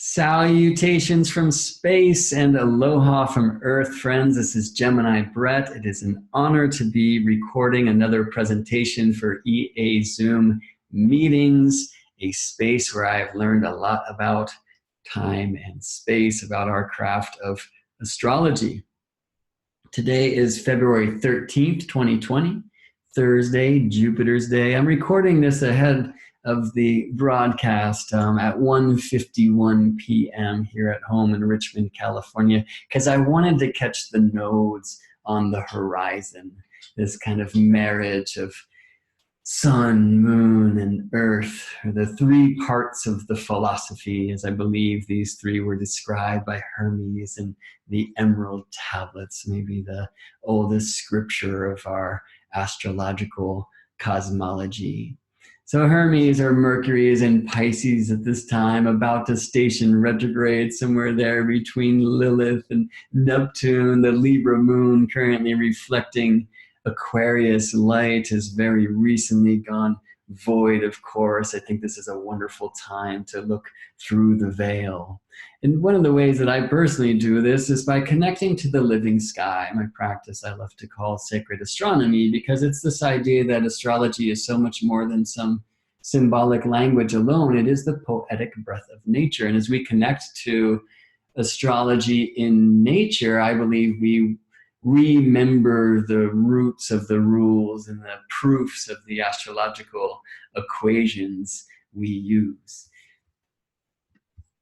Salutations from space and aloha from Earth, friends. This is Gemini Brett. It is an honor to be recording another presentation for EA Zoom meetings, a space where I've learned a lot about time and space, about our craft of astrology. Today is February 13th, 2020, Thursday, Jupiter's Day. I'm recording this ahead of the broadcast at 1:51 p.m. here at home in Richmond, California, because I wanted to catch the nodes on the horizon, this kind of marriage of sun, moon, and earth, or the three parts of the philosophy, as I believe these three were described by Hermes in the Emerald Tablets, maybe the oldest scripture of our astrological cosmology. So Hermes, or Mercury, is in Pisces at this time, about to station retrograde somewhere there between Lilith and Neptune. The Libra moon, currently reflecting Aquarius light, has very recently gone void, of course. I think this is a wonderful time to look through the veil. And one of the ways that I personally do this is by connecting to the living sky. My practice I love to call sacred astronomy, because it's this idea that astrology is so much more than some symbolic language alone. It is the poetic breath of nature. And as we connect to astrology in nature, I believe we remember the roots of the rules and the proofs of the astrological equations we use.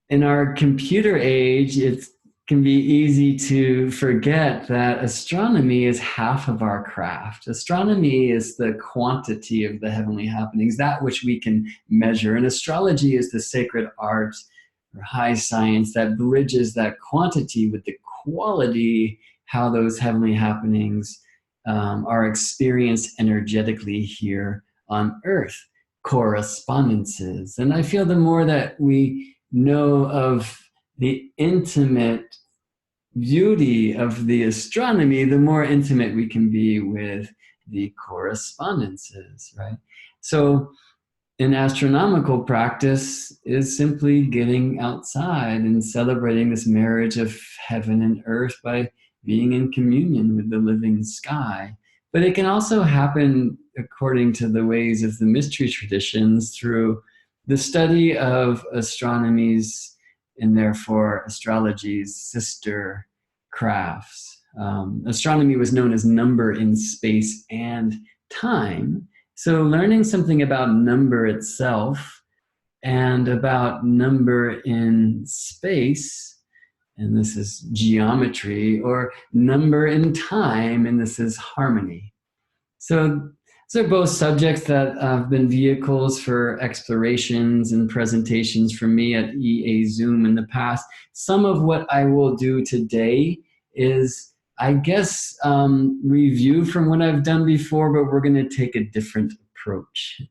In our computer age, it can be easy to forget that astronomy is half of our craft. Astronomy is the quantity of the heavenly happenings, that which we can measure. And astrology is the sacred art or high science that bridges that quantity with the quality, how those heavenly happenings are experienced energetically here on Earth, correspondences. And I feel the more that we know of the intimate beauty of the astronomy, the more intimate we can be with the correspondences, right? So an astronomical practice is simply getting outside and celebrating this marriage of heaven and earth by being in communion with the living sky. But it can also happen, according to the ways of the mystery traditions, through the study of astronomy's and therefore astrology's sister crafts. Astronomy was known as number in space and time. So learning something about number itself and about number in space, and this is geometry, or number in time, and this is harmony. So these are both subjects that have been vehicles for explorations and presentations for me at EA Zoom in the past. Some of what I will do today is, I guess, review from what I've done before, but we're going to take a different approach.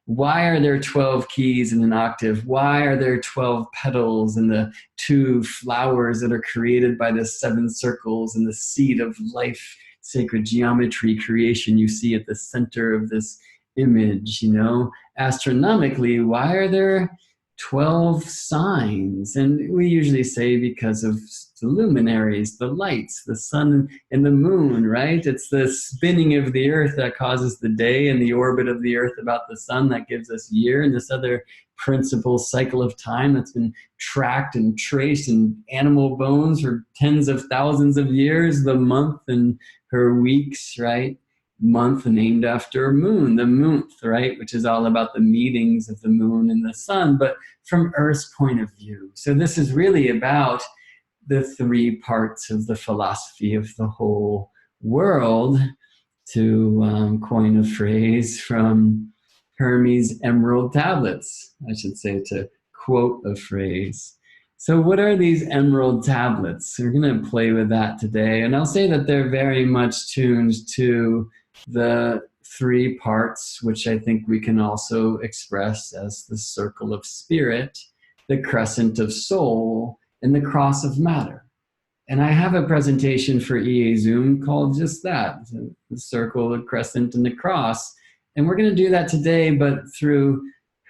Why are there 12 keys in an octave? Why are there 12 petals and the 2 flowers that are created by the 7 circles and the seed of life, sacred geometry creation you see at the center of this image? You know, astronomically, why are there 12 signs? And we usually say because of the luminaries, the lights, the sun and the moon, right? It's the spinning of the earth that causes the day, and the orbit of the earth about the sun that gives us year, and this other principal cycle of time that's been tracked and traced in animal bones for tens of thousands of years, the month and her weeks, right? Month named after moon, the month, right? Which is all about the meetings of the moon and the sun, but from Earth's point of view. So this is really about the 3 parts of the philosophy of the whole world, to coin a phrase from Hermes' Emerald Tablets, I should say, to quote a phrase. So what are these Emerald Tablets? We're going to play with that today, and I'll say that they're very much tuned to the 3 parts, which I think we can also express as the circle of spirit, the crescent of soul, and the cross of matter. And I have a presentation for EA Zoom called just that, the circle, the crescent, and the cross. And we're going to do that today, but through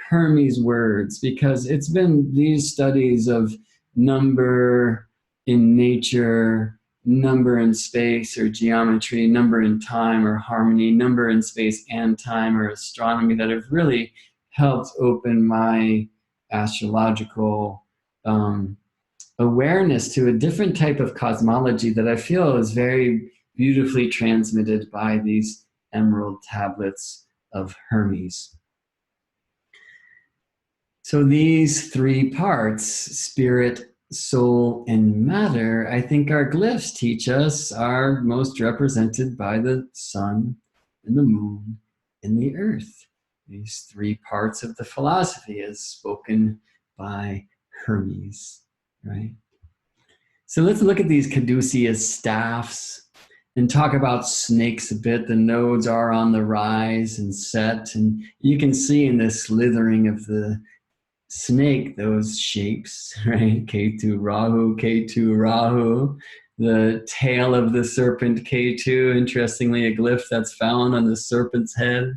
Hermes' words, because it's been these studies of number in nature, number in space or geometry, number in time or harmony, number in space and time or astronomy that have really helped open my astrological awareness to a different type of cosmology that I feel is very beautifully transmitted by these emerald tablets of Hermes. So these three parts, spirit, soul, and matter, I think our glyphs teach us are most represented by the sun and the moon and the earth. These three parts of the philosophy as spoken by Hermes, right? So let's look at these caduceus staffs and talk about snakes a bit. The nodes are on the rise and set, and you can see in the slithering of the snake those shapes, right? Ketu Rahu, Ketu Rahu. The tail of the serpent Ketu, interestingly, a glyph that's found on the serpent's head,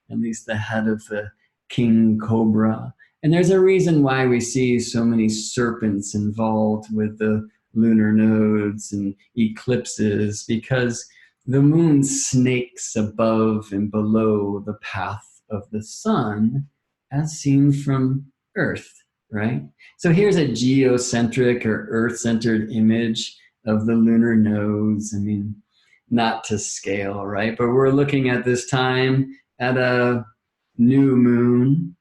at least the head of the king cobra. And there's a reason why we see so many serpents involved with the lunar nodes and eclipses, because the moon snakes above and below the path of the sun as seen from Earth, right? So here's a geocentric or Earth-centered image of the lunar nodes. I mean, not to scale, right? But we're looking at this time at a new moon,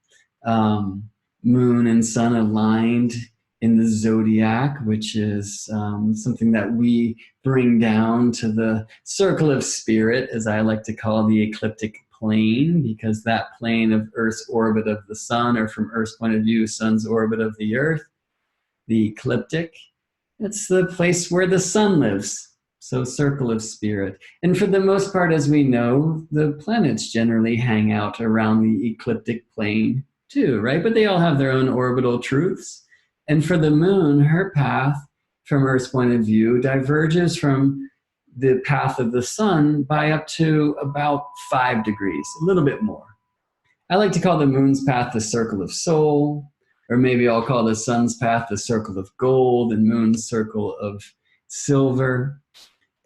moon and sun aligned in the zodiac, which is something that we bring down to the circle of spirit, as I like to call the ecliptic plane, because that plane of Earth's orbit of the sun, or from Earth's point of view, sun's orbit of the Earth, the ecliptic, it's the place where the sun lives. So circle of spirit. And for the most part, as we know, the planets generally hang out around the ecliptic plane too, right? But they all have their own orbital truths. And for the moon, her path from Earth's point of view diverges from the path of the sun by up to about 5 degrees, a little bit more. I like to call the moon's path the circle of soul, or maybe I'll call the sun's path the circle of gold and moon's circle of silver.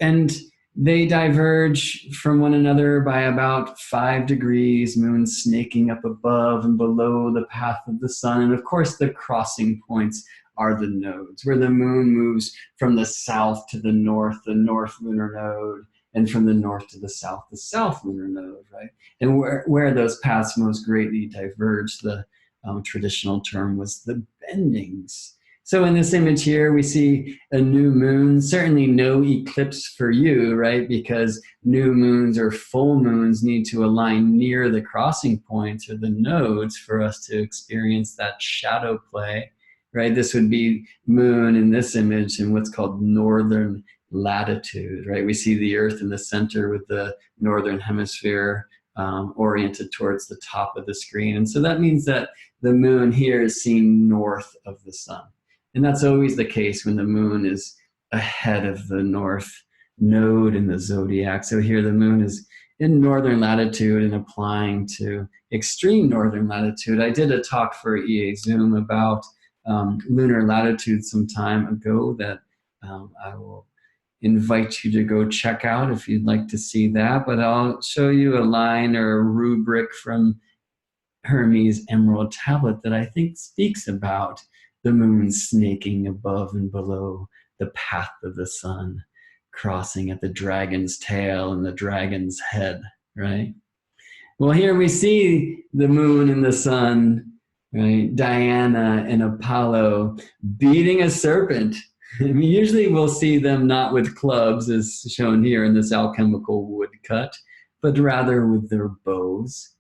And they diverge from one another by about 5 degrees, moon snaking up above and below the path of the sun. And of course, the crossing points are the nodes, where the moon moves from the south to the north lunar node, and from the north to the south lunar node, right? And where those paths most greatly diverge, the traditional term was the bendings. So in this image here, we see a new moon, certainly no eclipse for you, right? Because new moons or full moons need to align near the crossing points or the nodes for us to experience that shadow play, right? This would be moon in this image in what's called northern latitude, right? We see the Earth in the center with the northern hemisphere oriented towards the top of the screen. And so that means that the moon here is seen north of the sun. And that's always the case when the moon is ahead of the north node in the zodiac. So here the moon is in northern latitude and applying to extreme northern latitude. I did a talk for EA Zoom about lunar latitude some time ago that I will invite you to go check out if you'd like to see that. But I'll show you a line or a rubric from Hermes' Emerald Tablet that I think speaks about the moon snaking above and below the path of the sun, crossing at the dragon's tail and the dragon's head, right? Well, here we see the moon and the sun, right? Diana and Apollo beating a serpent. I mean, usually we'll see them not with clubs, as shown here in this alchemical woodcut, but rather with their bows.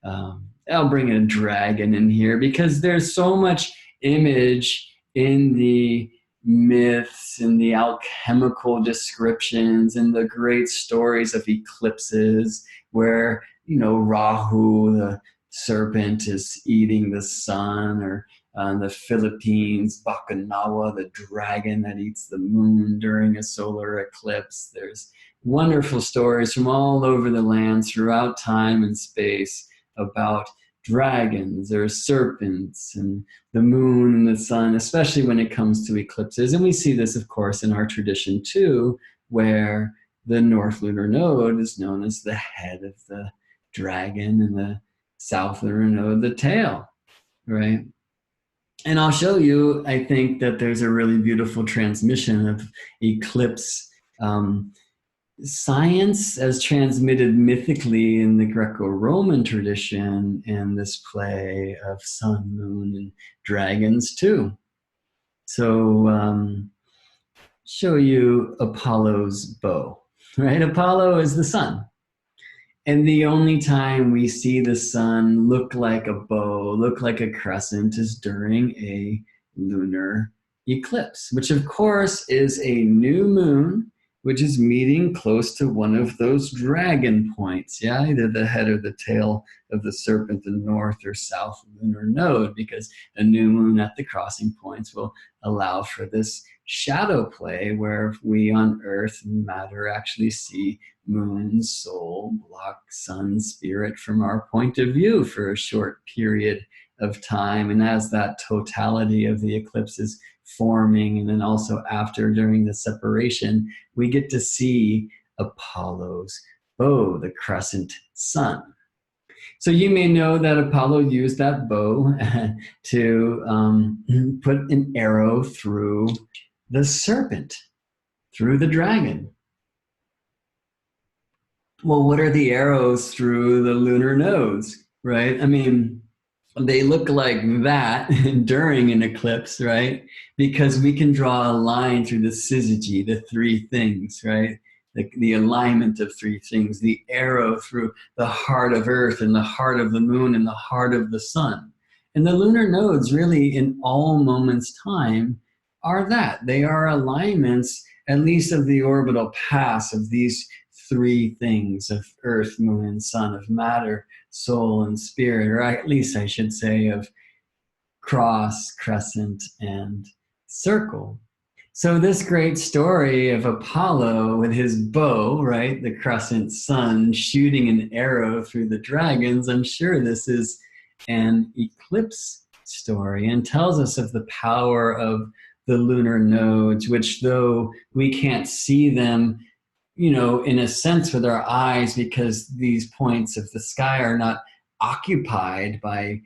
I'll bring a dragon in here because there's so much image in the myths and the alchemical descriptions and the great stories of eclipses where, you know, Rahu, the serpent, is eating the sun, or the Philippines, Bacanawa, the dragon that eats the moon during a solar eclipse. There's wonderful stories from all over the land throughout time and space about dragons or serpents, and the moon and the sun, especially when it comes to eclipses. And we see this, of course, in our tradition too, where the North Lunar Node is known as the head of the dragon and the South Lunar Node, the tail, right? And I'll show you, I think that there's a really beautiful transmission of eclipse science as transmitted mythically in the Greco-Roman tradition, and this play of sun, moon, and dragons too. So show you Apollo's bow, right? Apollo is the sun. And the only time we see the sun look like a bow, look like a crescent, is during a lunar eclipse, which of course is a new moon, which is meeting close to one of those dragon points. Yeah, either the head or the tail of the serpent, the north or south lunar node, because a new moon at the crossing points will allow for this shadow play where we on Earth, matter, actually see moon, soul, block, sun, spirit from our point of view for a short period of time. And as that totality of the eclipse is forming, and then also after, during the separation, we get to see Apollo's bow, the crescent sun. So you may know that Apollo used that bow to put an arrow through the serpent, through the dragon. Well, what are the arrows through the lunar nodes, right? I mean, they look like that during an eclipse, right? Because we can draw a line through the syzygy, the three things, right? The alignment of three things, the arrow through the heart of Earth and the heart of the moon and the heart of the sun. And the lunar nodes really in all moments time are that. They are alignments, at least of the orbital paths of these three things of Earth, moon, and sun, of matter, soul, and spirit, or at least I should say of cross, crescent, and circle. So this great story of Apollo with his bow, right, the crescent sun, shooting an arrow through the dragons, I'm sure this is an eclipse story and tells us of the power of the lunar nodes, which though we can't see them, you know, in a sense with our eyes, because these points of the sky are not occupied by,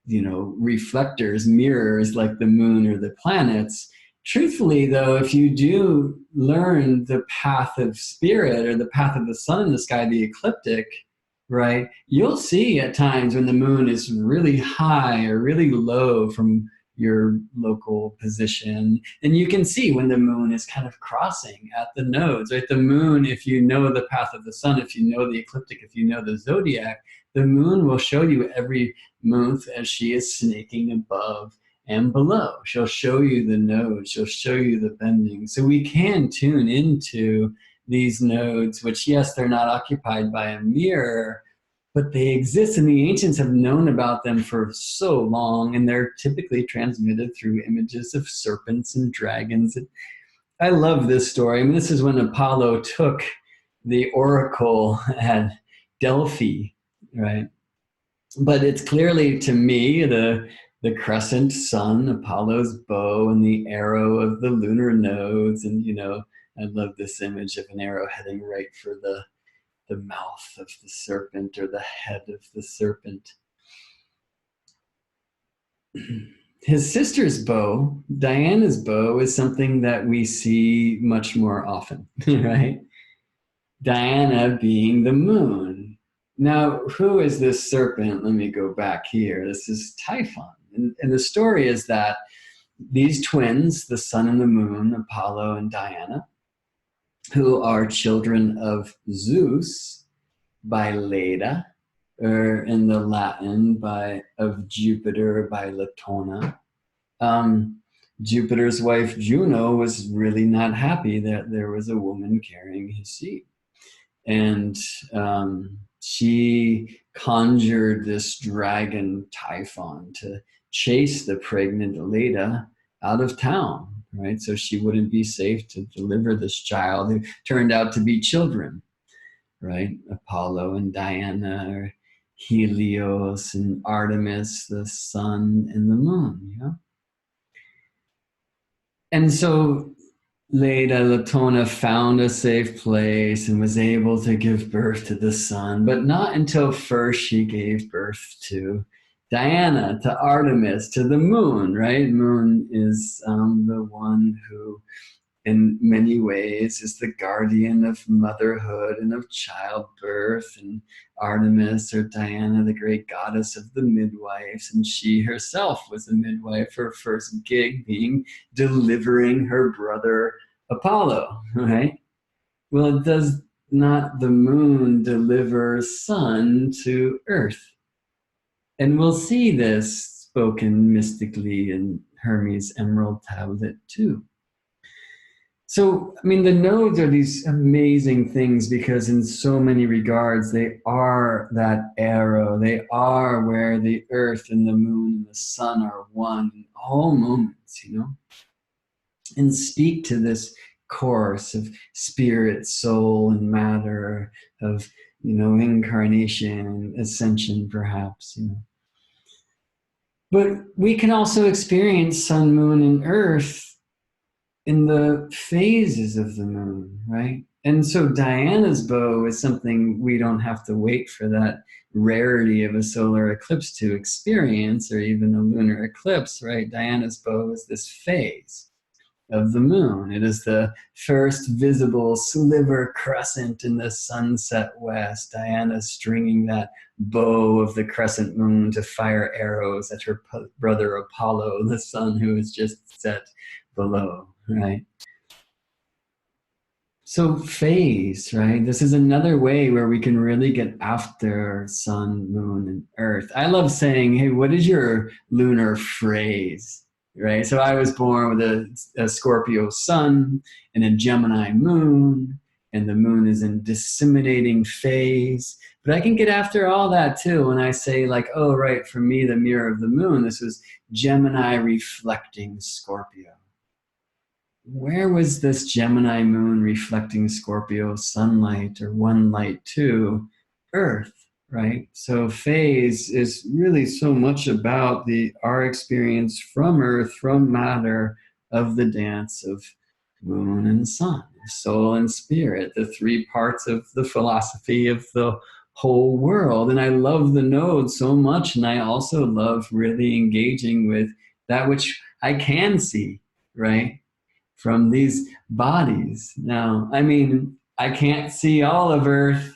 you know, reflectors, mirrors like the moon or the planets. Truthfully, though, if you do learn the path of spirit or the path of the sun in the sky, the ecliptic, right, you'll see at times when the moon is really high or really low from your local position. And you can see when the moon is kind of crossing at the nodes, right? The moon, if you know the path of the sun, if you know the ecliptic, if you know the zodiac, the moon will show you every month as she is snaking above and below. She'll show you the nodes, she'll show you the bending. So we can tune into these nodes, which yes, they're not occupied by a mirror, but they exist, and the ancients have known about them for so long, and they're typically transmitted through images of serpents and dragons. I love this story. I mean, this is when Apollo took the oracle at Delphi, right? But it's clearly, to me, the crescent sun, Apollo's bow, and the arrow of the lunar nodes. And, you know, I love this image of an arrow heading right for the mouth of the serpent, or the head of the serpent. His sister's bow, Diana's bow, is something that we see much more often, right? Diana being the moon. Now, who is this serpent? Let me go back here. This is Typhon. And the story is that these twins, the sun and the moon, Apollo and Diana, who are children of Zeus by Leda, or in the Latin of Jupiter by Latona. Jupiter's wife Juno was really not happy that there was a woman carrying his seed. And she conjured this dragon Typhon to chase the pregnant Leda out of town, right? So she wouldn't be safe to deliver this child, who turned out to be children, right? Apollo and Diana are Helios and Artemis, the sun and the moon, you know? And so Leda Latona found a safe place and was able to give birth to the sun, but not until first she gave birth to Diana, to Artemis, to the moon, right? Moon is the one who in many ways is the guardian of motherhood and of childbirth, and Artemis or Diana, the great goddess of the midwives, and she herself was a midwife, her first gig being delivering her brother Apollo, right? Well, does not the moon deliver sun to earth? And we'll see this spoken mystically in Hermes' Emerald Tablet too. So, I mean, the nodes are these amazing things because, in so many regards, they are that arrow. They are where the earth and the moon and the sun are one in all moments, you know, and speak to this course of spirit, soul, and matter, of, you know, incarnation and ascension, perhaps, you know. But we can also experience sun, moon, and earth in the phases of the moon, right? And so Diana's bow is something we don't have to wait for that rarity of a solar eclipse to experience, or even a lunar eclipse, right? Diana's bow is this phase of the moon. It is the first visible sliver crescent in the sunset west. Diana stringing that bow of the crescent moon to fire arrows at her brother Apollo, the sun who has just set below, right? So phase, right? This is another way where we can really get after sun, moon, and earth. I love saying, hey, what is your lunar phrase, right? So I was born with a Scorpio sun and a Gemini moon, and the moon is in disseminating phase. But I can get after all that too when I say, like, oh, right, for me, the mirror of the moon, this was Gemini reflecting Scorpio. Where was this Gemini moon reflecting Scorpio sunlight, or one light to Earth, right? So phase is really so much about our experience from Earth, from matter, of the dance of moon and sun, soul and spirit, the three parts of the philosophy of the whole world. And I love the node so much, and I also love really engaging with that which I can see, right? From these bodies. Now, I mean, I can't see all of Earth,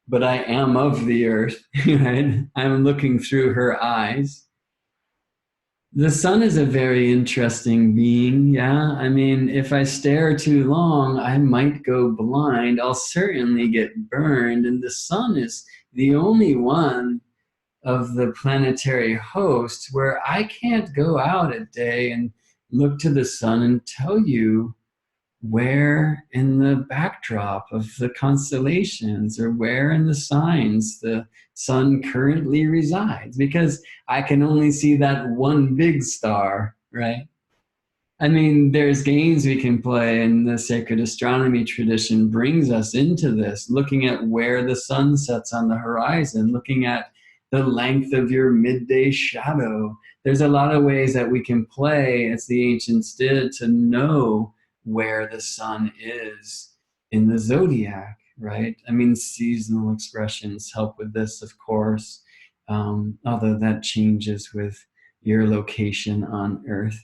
but I am of the Earth, right? I'm looking through her eyes. The sun is a very interesting being, yeah? I mean, if I stare too long, I might go blind. I'll certainly get burned. And the sun is the only one of the planetary host where I can't go out at day and look to the sun and tell you where in the backdrop of the constellations, or where in the signs the sun currently resides, because I can only see that one big star, right? I mean, there's games we can play, and the sacred astronomy tradition brings us into this, looking at where the sun sets on the horizon, looking at the length of your midday shadow. There's a lot of ways that we can play, as the ancients did, to know where the sun is in the zodiac, right? I mean, seasonal expressions help with this, of course, although that changes with your location on Earth.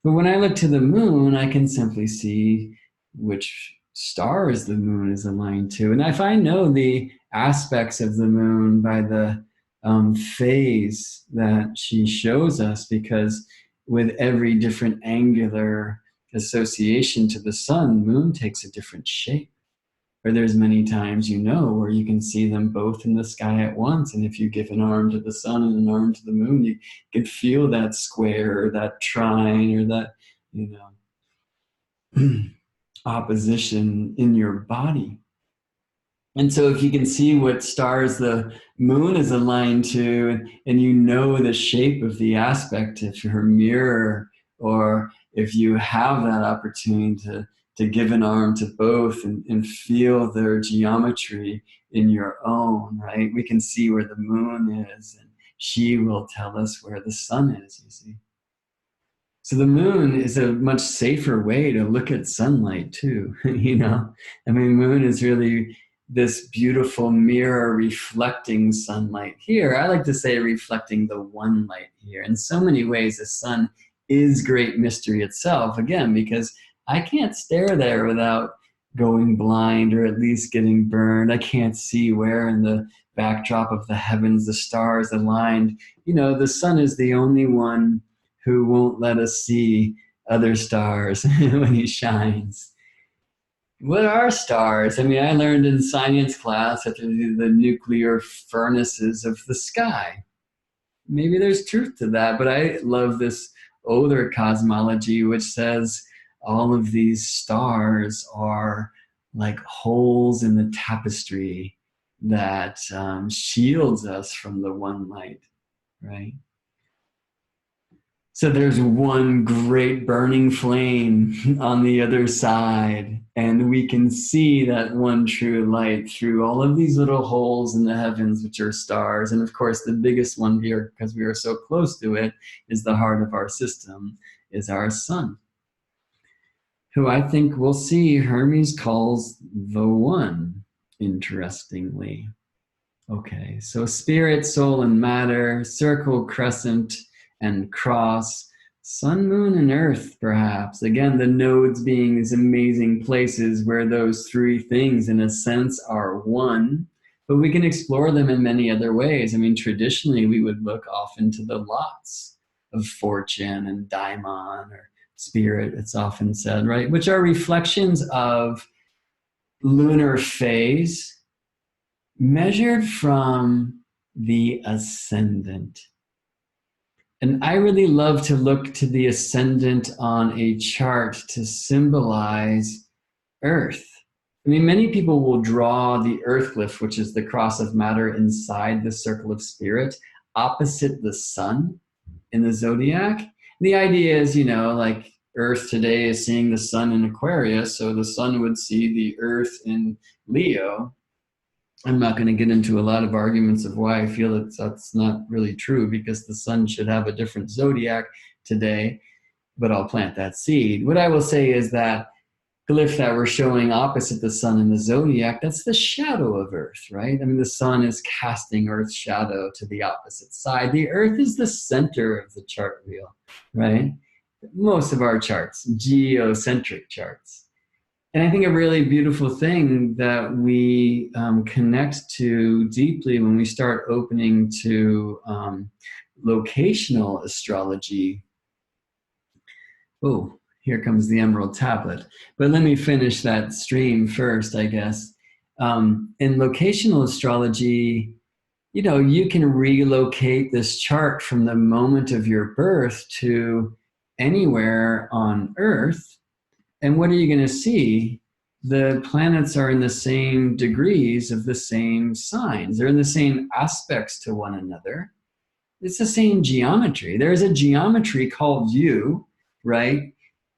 But when I look to the moon, I can simply see which stars the moon is aligned to. And if I know the aspects of the moon by the phase that she shows us, because with every different angular association to the sun, moon takes a different shape. Or there's many times, you know, where you can see them both in the sky at once. And if you give an arm to the sun and an arm to the moon, you can feel that square or that trine or that, you know, opposition in your body. And so if you can see what stars the moon is aligned to, and you know the shape of the aspect of her mirror, or if you have that opportunity to to give an arm to both and feel their geometry in your own, right? We can see where the moon is, and she will tell us where the sun is, you see. So the moon is a much safer way to look at sunlight too, you know? I mean, moon is really this beautiful mirror reflecting sunlight here. I like to say reflecting the one light here. In so many ways, the sun is great mystery itself, again, because I can't stare there without going blind or at least getting burned. I can't see where in the backdrop of the heavens the stars aligned. You know, the sun is the only one who won't let us see other stars when he shines. What are stars? I mean, I learned in science class that they're the nuclear furnaces of the sky. Maybe there's truth to that, but I love this older cosmology, which says all of these stars are like holes in the tapestry that shields us from the one light, right? So there's one great burning flame on the other side, and we can see that one true light through all of these little holes in the heavens, which are stars. And of course, the biggest one here, because we are so close to it, is the heart of our system, is our sun, who I think we'll see Hermes calls the one, interestingly. Okay, so spirit, soul, and matter, circle, crescent, and cross, sun, moon, and earth, perhaps. Again, the nodes being these amazing places where those three things, in a sense, are one. But we can explore them in many other ways. I mean, traditionally, we would look often to the lots of fortune and daimon or spirit, it's often said, right? Which are reflections of lunar phase measured from the ascendant. And I really love to look to the ascendant on a chart to symbolize Earth. I mean, many people will draw the earth glyph, which is the cross of matter inside the circle of spirit, opposite the sun in the zodiac. The idea is, you know, like Earth today is seeing the sun in Aquarius, so the sun would see the Earth in Leo. I'm not going to get into a lot of arguments of why I feel that that's not really true, because the sun should have a different zodiac today, but I'll plant that seed. What I will say is that glyph that we're showing opposite the sun in the zodiac, that's the shadow of Earth, right? I mean, the sun is casting Earth's shadow to the opposite side. The Earth is the center of the chart wheel, right? Most of our charts, geocentric charts. And I think a really beautiful thing that we connect to deeply when we start opening to locational astrology. Oh, here comes the Emerald Tablet. But let me finish that stream first, I guess. In locational astrology, you know, you can relocate this chart from the moment of your birth to anywhere on Earth. And what are you going to see? The planets are in the same degrees of the same signs. They're in the same aspects to one another. It's the same geometry. There's a geometry called you, right?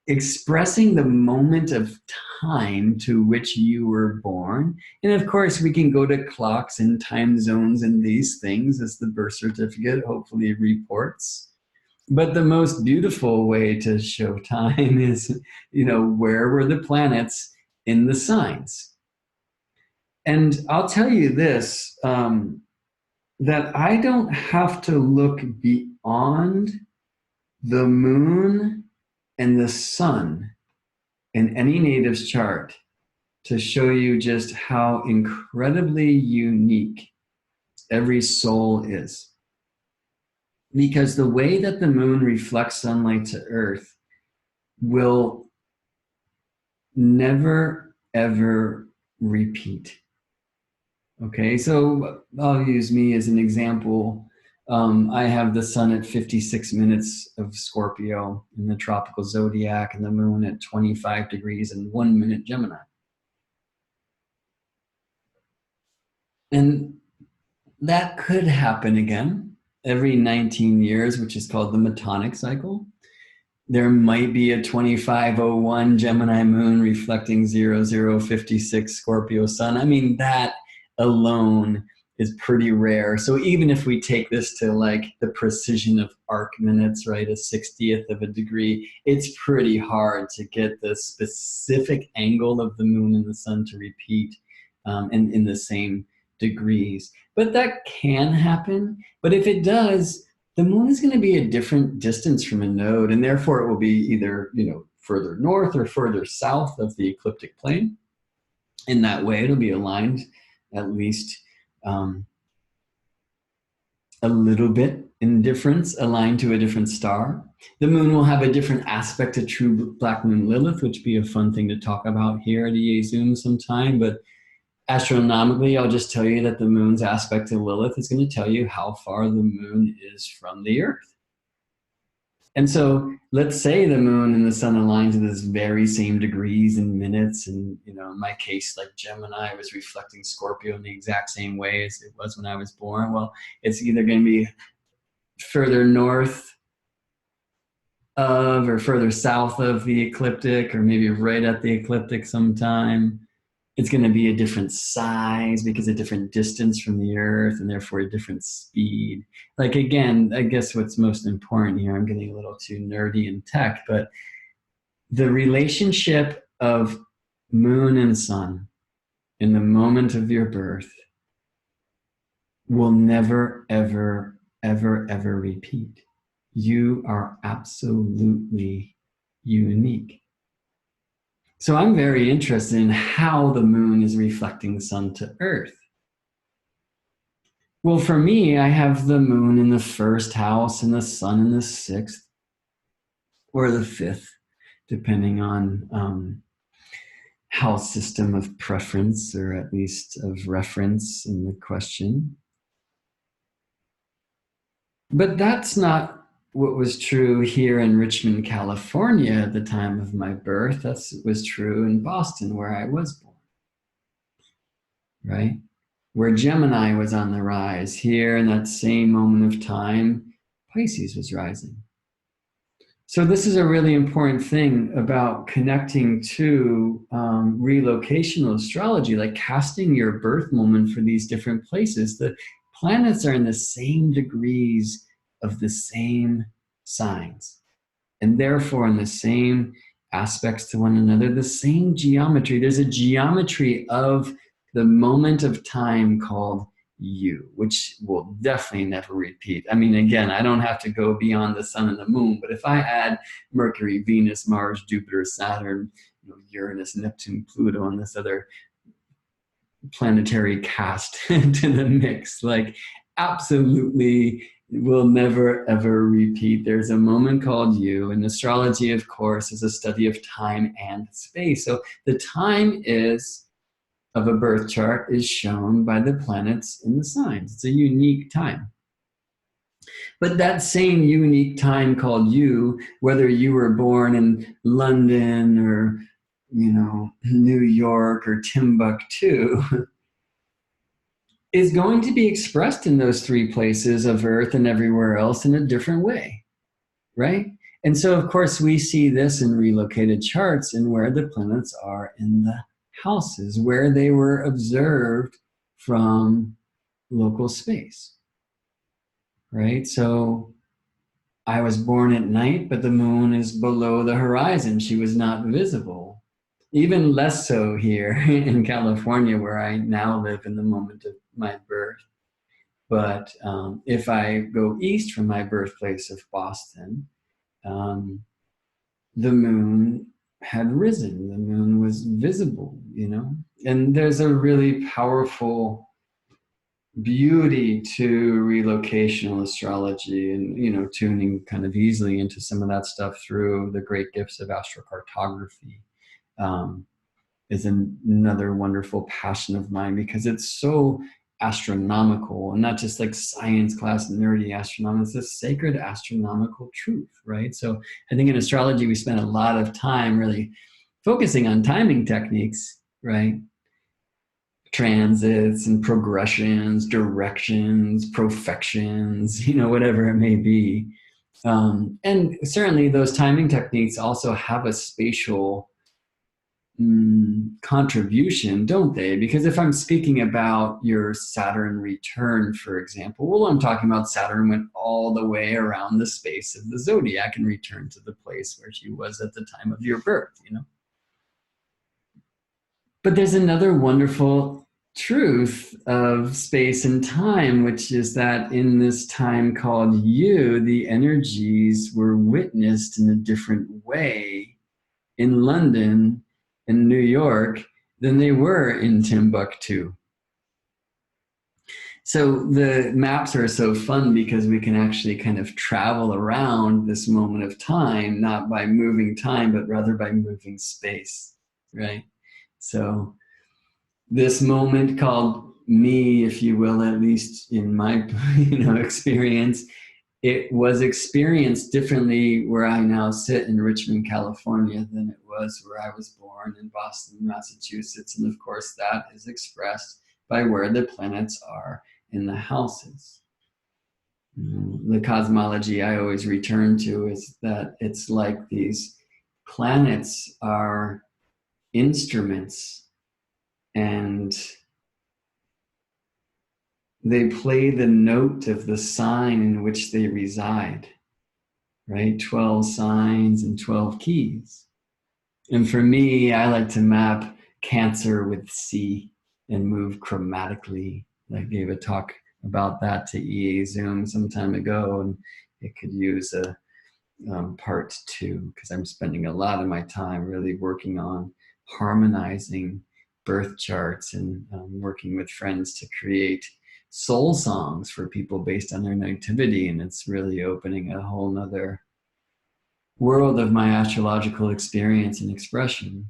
Expressing the moment of time to which you were born. And of course, we can go to clocks and time zones and these things, as the birth certificate hopefully reports. But the most beautiful way to show time is, you know, where were the planets in the signs? And I'll tell you this, that I don't have to look beyond the moon and the sun in any native's chart to show you just how incredibly unique every soul is. Because the way that the moon reflects sunlight to Earth will never, ever repeat. Okay, so I'll use me as an example. I have the sun at 56 minutes of Scorpio in the tropical zodiac and the moon at 25 degrees and 1 minute Gemini. And that could happen again every 19 years, which is called the Metonic cycle. There might be a 2501 Gemini moon reflecting 0056 Scorpio sun. I mean, that alone is pretty rare. So even if we take this to like the precision of arc minutes, right, a 60th of a degree, it's pretty hard to get the specific angle of the moon and the sun to repeat in the same degrees. But that can happen. But if it does, the moon is going to be a different distance from a node, and therefore it will be either, further north or further south of the ecliptic plane. In that way, it'll be aligned at least a little bit in difference, aligned to a different star. The moon will have a different aspect to true black moon Lilith, which would be a fun thing to talk about here at EA Zoom sometime. But astronomically, I'll just tell you that the moon's aspect to Lilith is going to tell you how far the moon is from the Earth. And so let's say the moon and the sun align to this very same degrees and minutes. And, in my case, like Gemini was reflecting Scorpio in the exact same way as it was when I was born. Well, it's either going to be further north of or further south of the ecliptic, or maybe right at the ecliptic sometime. It's going to be a different size because a different distance from the Earth, and therefore a different speed. Like, again, I guess what's most important here, I'm getting a little too nerdy in tech, but the relationship of moon and sun in the moment of your birth will never, ever, ever, ever repeat. You are absolutely unique. So I'm very interested in how the moon is reflecting the sun to Earth. Well, for me, I have the moon in the first house and the sun in the sixth or the fifth, depending on house system of preference, or at least of reference in the question. But that's not what was true here in Richmond, California at the time of my birth. That was true in Boston, where I was born, right? Where Gemini was on the rise. Here in that same moment of time, Pisces was rising. So this is a really important thing about connecting to relocational astrology, like casting your birth moment for these different places. The planets are in the same degrees of the same signs, and therefore in the same aspects to one another, the same geometry. There's a geometry of the moment of time called you, which will definitely never repeat. I mean, again, I don't have to go beyond the sun and the moon, but if I add Mercury, Venus, Mars, Jupiter, Saturn, Uranus, Neptune, Pluto, and this other planetary cast to the mix, like, absolutely will never, ever repeat. There's a moment called you, and astrology, of course, is a study of time and space. So the time of a birth chart is shown by the planets in the signs. It's a unique time. But that same unique time called you, whether you were born in London or, New York or Timbuktu, is going to be expressed in those three places of Earth and everywhere else in a different way, right? And so, of course, we see this in relocated charts and where the planets are in the houses, where they were observed from local space, right? So I was born at night, but the moon is below the horizon. She was not visible. Even less so here in California, where I now live in the moment of my birth. But if I go east from my birthplace of Boston, the moon had risen. The moon was visible, And there's a really powerful beauty to relocational astrology and, tuning kind of easily into some of that stuff through the great gifts of astrocartography. Is another wonderful passion of mine, because it's so astronomical, and not just like science class nerdy astronomy. It's a sacred astronomical truth, right? So I think in astrology we spend a lot of time really focusing on timing techniques, right? Transits and progressions, directions, profections, whatever it may be. And certainly those timing techniques also have a spatial contribution, don't they? Because if I'm speaking about your Saturn return, for example, well, I'm talking about Saturn went all the way around the space of the zodiac and returned to the place where she was at the time of your birth, you know? But there's another wonderful truth of space and time, which is that in this time called you, the energies were witnessed in a different way in London and New York than they were in Timbuktu. So the maps are so fun because we can actually kind of travel around this moment of time, not by moving time, but rather by moving space, right? So this moment called me, if you will, at least in my experience, it was experienced differently where I now sit in Richmond, California, than it was where I was born in Boston, Massachusetts. And of course, that is expressed by where the planets are in the houses. The cosmology I always return to is that it's like these planets are instruments, and they play the note of the sign in which they reside, right? 12 signs and 12 keys. And for me, I like to map Cancer with C and move chromatically. I gave a talk about that to EA Zoom some time ago, and it could use a part two, because I'm spending a lot of my time really working on harmonizing birth charts and working with friends to create soul songs for people based on their nativity. And it's really opening a whole nother world of my astrological experience and expression.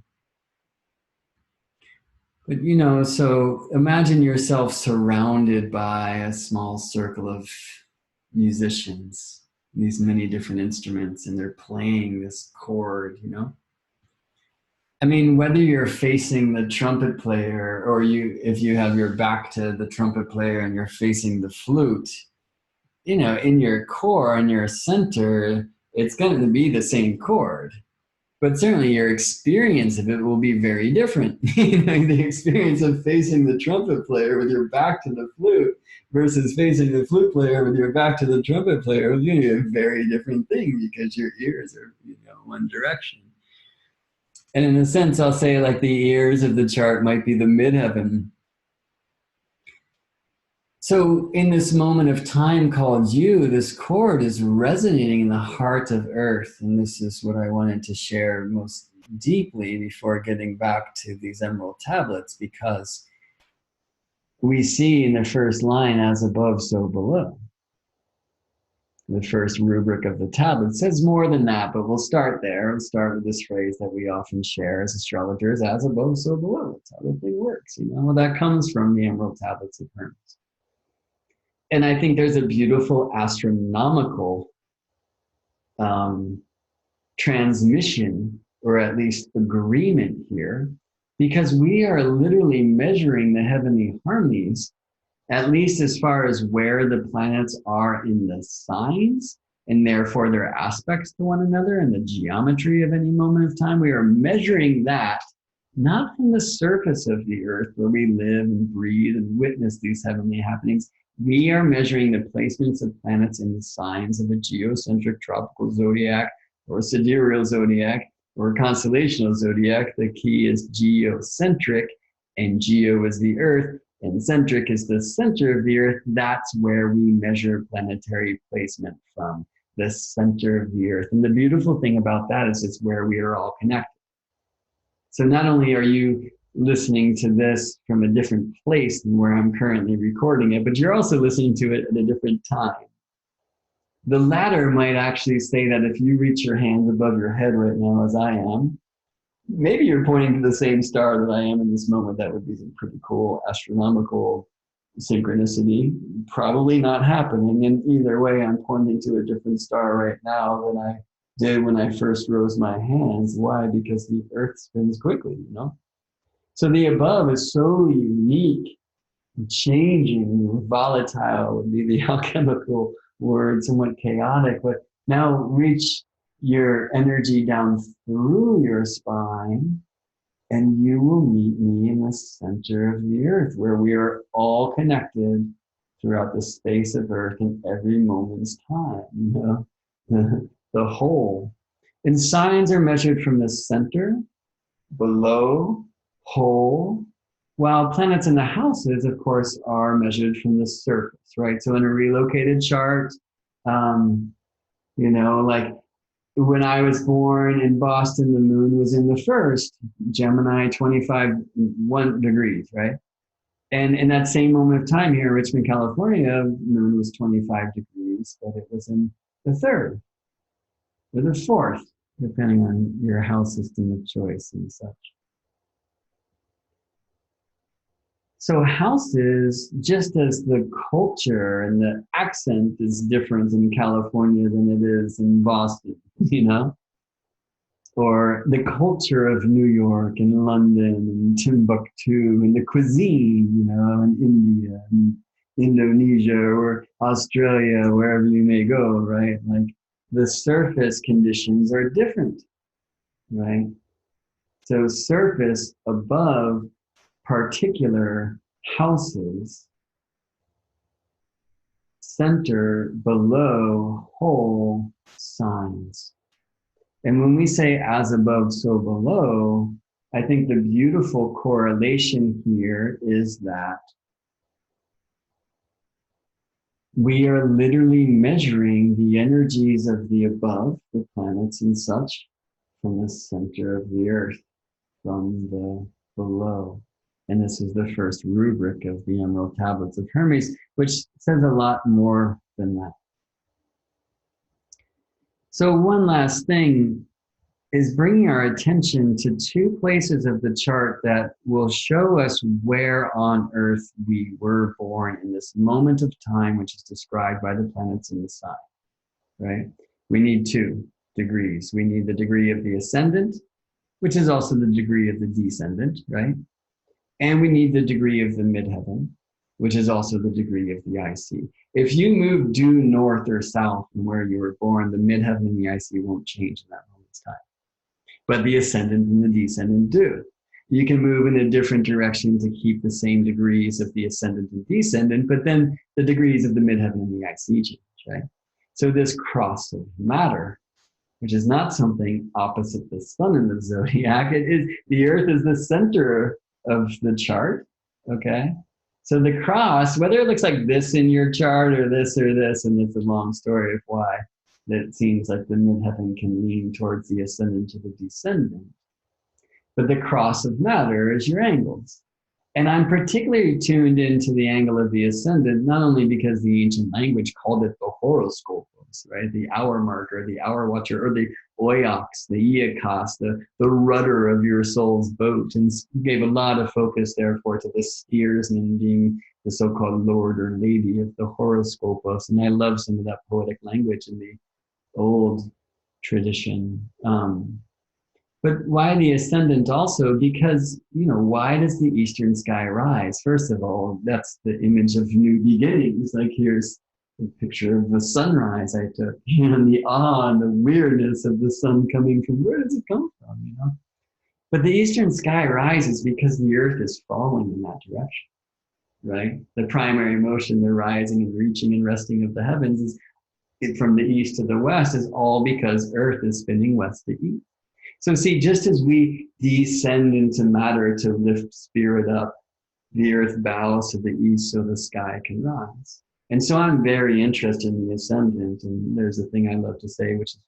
But so imagine yourself surrounded by a small circle of musicians, these many different instruments, and they're playing this chord, I mean, whether you're facing the trumpet player or if you have your back to the trumpet player and you're facing the flute, in your core, in your center, it's going to be the same chord. But certainly your experience of it will be very different. The experience of facing the trumpet player with your back to the flute versus facing the flute player with your back to the trumpet player is going to be a very different thing because your ears are, one direction. And in a sense, I'll say like the ears of the chart might be the midheaven. So in this moment of time called you, this chord is resonating in the heart of Earth. And this is what I wanted to share most deeply before getting back to these Emerald Tablets, because we see in the first line, as above, so below. The first rubric of the tablet says more than that, but we'll start there. We'll start with this phrase that we often share as astrologers, as above, so below. That's how the thing works. Well, that comes from the Emerald Tablets of Hermes. And I think there's a beautiful astronomical transmission, or at least agreement here, because we are literally measuring the heavenly harmonies, at least as far as where the planets are in the signs, and therefore their aspects to one another and the geometry of any moment of time. We are measuring that not from the surface of the earth where we live and breathe and witness these heavenly happenings. We are measuring the placements of planets in the signs of a geocentric tropical zodiac or sidereal zodiac or constellational zodiac. The key is geocentric, and geo is the earth, and centric is the center of the earth. That's where we measure planetary placement from, the center of the earth. And the beautiful thing about that is it's where we are all connected. So not only are you listening to this from a different place than where I'm currently recording it, but you're also listening to it at a different time. The latter might actually say that if you reach your hands above your head right now, as I am, maybe you're pointing to the same star that I am in this moment. That would be some pretty cool astronomical synchronicity. Probably not happening. And either way, I'm pointing to a different star right now than I did when I first rose my hands. Why? Because the earth spins quickly, So the above is so unique, changing, volatile would be the alchemical word, somewhat chaotic, but Now reach your energy down through your spine, and you will meet me in the center of the earth, where we are all connected throughout the space of earth in every moment's time, the whole. And signs are measured from the center, below, whole, while planets in the houses, of course, are measured from the surface, right? So in a relocated chart, um, like when I was born in Boston, the moon was in the first, Gemini 25, 1 degrees, right? And in that same moment of time here in Richmond, California, the moon was 25 degrees, but it was in the third or the fourth, depending on your house system of choice and such. So houses, just as the culture and the accent is different in California than it is in Boston, or the culture of New York and London and Timbuktu and the cuisine, in India and Indonesia or Australia, wherever you may go, right? Like the surface conditions are different, right? So surface above particular houses, center below whole signs. And when we say as above, so below, I think the beautiful correlation here is that we are literally measuring the energies of the above, the planets and such, from the center of the earth, from the below. And this is the first rubric of the Emerald Tablets of Hermes, which says a lot more than that. So one last thing is bringing our attention to two places of the chart that will show us where on Earth we were born in this moment of time, which is described by the planets in the sign, right? We need 2 degrees. We need the degree of the ascendant, which is also the degree of the descendant, right? And we need the degree of the midheaven, which is also the degree of the IC. If you move due north or south from where you were born, the midheaven and the IC won't change in that moment's time. But the ascendant and the descendant do. You can move in a different direction to keep the same degrees of the ascendant and descendant, but then the degrees of the midheaven and the IC change, right? So this cross of matter, which is not something opposite the sun in the zodiac, it is, the earth is the center of the chart, okay? So the cross, whether it looks like this in your chart or this, and it's a long story of why that seems like the midheaven can lean towards the ascendant to the descendant. But the cross of matter is your angles. And I'm particularly tuned into the angle of the ascendant, not only because the ancient language called it the horoscopos, right? The hour marker, the hour watcher, or the oiox, the iacos, the rudder of your soul's boat, and gave a lot of focus, therefore, to the steersman being the so-called lord or lady of the horoscopos. And I love some of that poetic language in the old tradition. But why the ascendant also? Because, why does the eastern sky rise? First of all, that's the image of new beginnings. Like here's a picture of the sunrise I took, and the awe and the weirdness of the sun coming from, where does it come from, But the eastern sky rises because the earth is falling in that direction, right? The primary motion, the rising and reaching and resting of the heavens is from the east to the west is all because earth is spinning west to east. So see, just as we descend into matter to lift spirit up, the earth bows to the east so the sky can rise. And so I'm very interested in the ascendant. And there's a thing I love to say, which is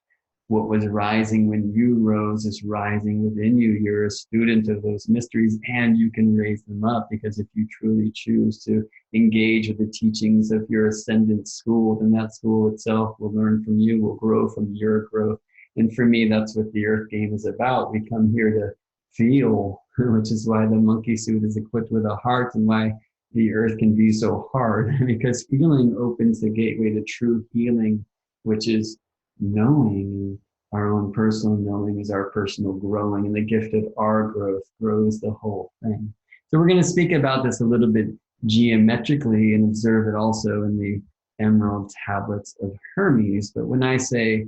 what was rising when you rose is rising within you. You're a student of those mysteries and you can raise them up, because if you truly choose to engage with the teachings of your ascendant school, then that school itself will learn from you, will grow from your growth. And for me, that's what the earth game is about. We come here to feel, which is why the monkey suit is equipped with a heart and why the earth can be so hard, because feeling opens the gateway to true healing, which is knowing. Our own personal knowing is our personal growing, and the gift of our growth grows the whole thing. So we're going to speak about this a little bit geometrically and observe it also in the Emerald Tablets of Hermes. But when I say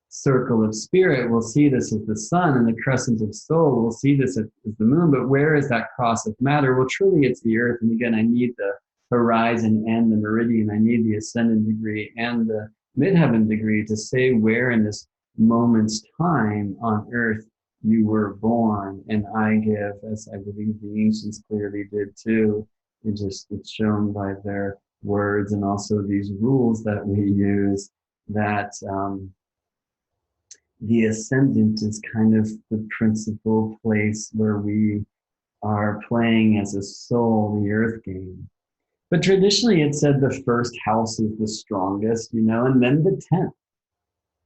circle of spirit, we'll see this as the sun, and the crescent of soul, we'll see this as the moon. But where is that cross of matter? Well, truly it's the earth. And again, I need the horizon and the meridian. I need the ascendant degree and the midheaven degree to say where in this moment's time on earth you were born. And I give, as I believe the ancients clearly did too, it's shown by their words and also these rules that we use, that the ascendant is kind of the principal place where we are playing as a soul the earth game. But traditionally it said the first house is the strongest, and then the 10th.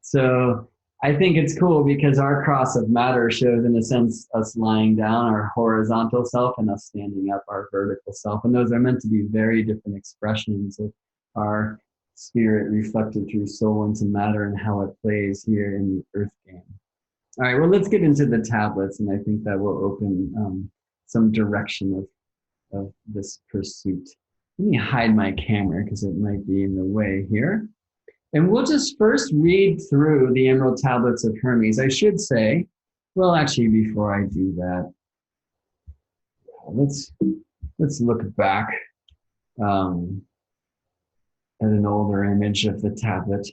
So I think it's cool because our cross of matter shows, in a sense, us lying down, our horizontal self, and us standing up, our vertical self. And those are meant to be very different expressions of our spirit reflected through soul into matter and how it plays here in the earth game. All right, well, let's get into the tablets, and I think that will open some direction of this pursuit. Let me hide my camera because it might be in the way here. And we'll just first read through the Emerald Tablets of Hermes. I should say, well, actually, before I do that, let's look back at an older image of the tablet,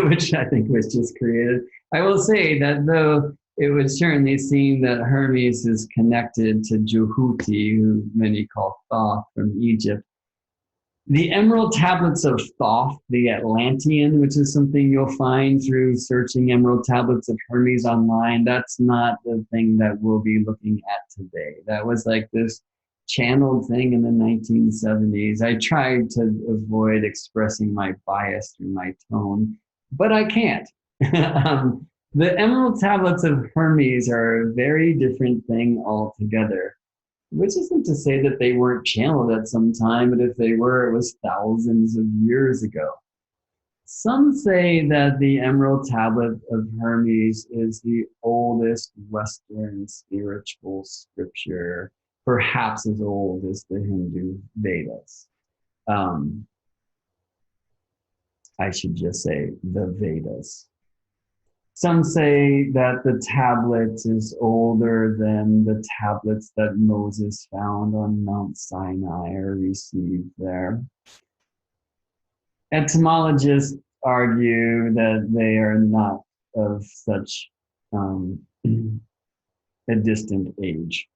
which I think was just created. I will say that though it would certainly seem that Hermes is connected to Jehuti, who many call Thoth from Egypt, the Emerald Tablets of Thoth, the Atlantean, which is something you'll find through searching Emerald Tablets of Hermes online, that's not the thing that we'll be looking at today. That was like this channeled thing in the 1970s. I tried to avoid expressing my bias through my tone, but I can't. The Emerald Tablets of Hermes are a very different thing altogether. Which isn't to say that they weren't channeled at some time, but if they were, it was thousands of years ago. Some say that the Emerald Tablet of Hermes is the oldest Western spiritual scripture, perhaps as old as the Hindu Vedas. I should just say the Vedas. Some say that the tablet is older than the tablets that Moses found on Mount Sinai or received there. Etymologists argue that they are not of such a distant age.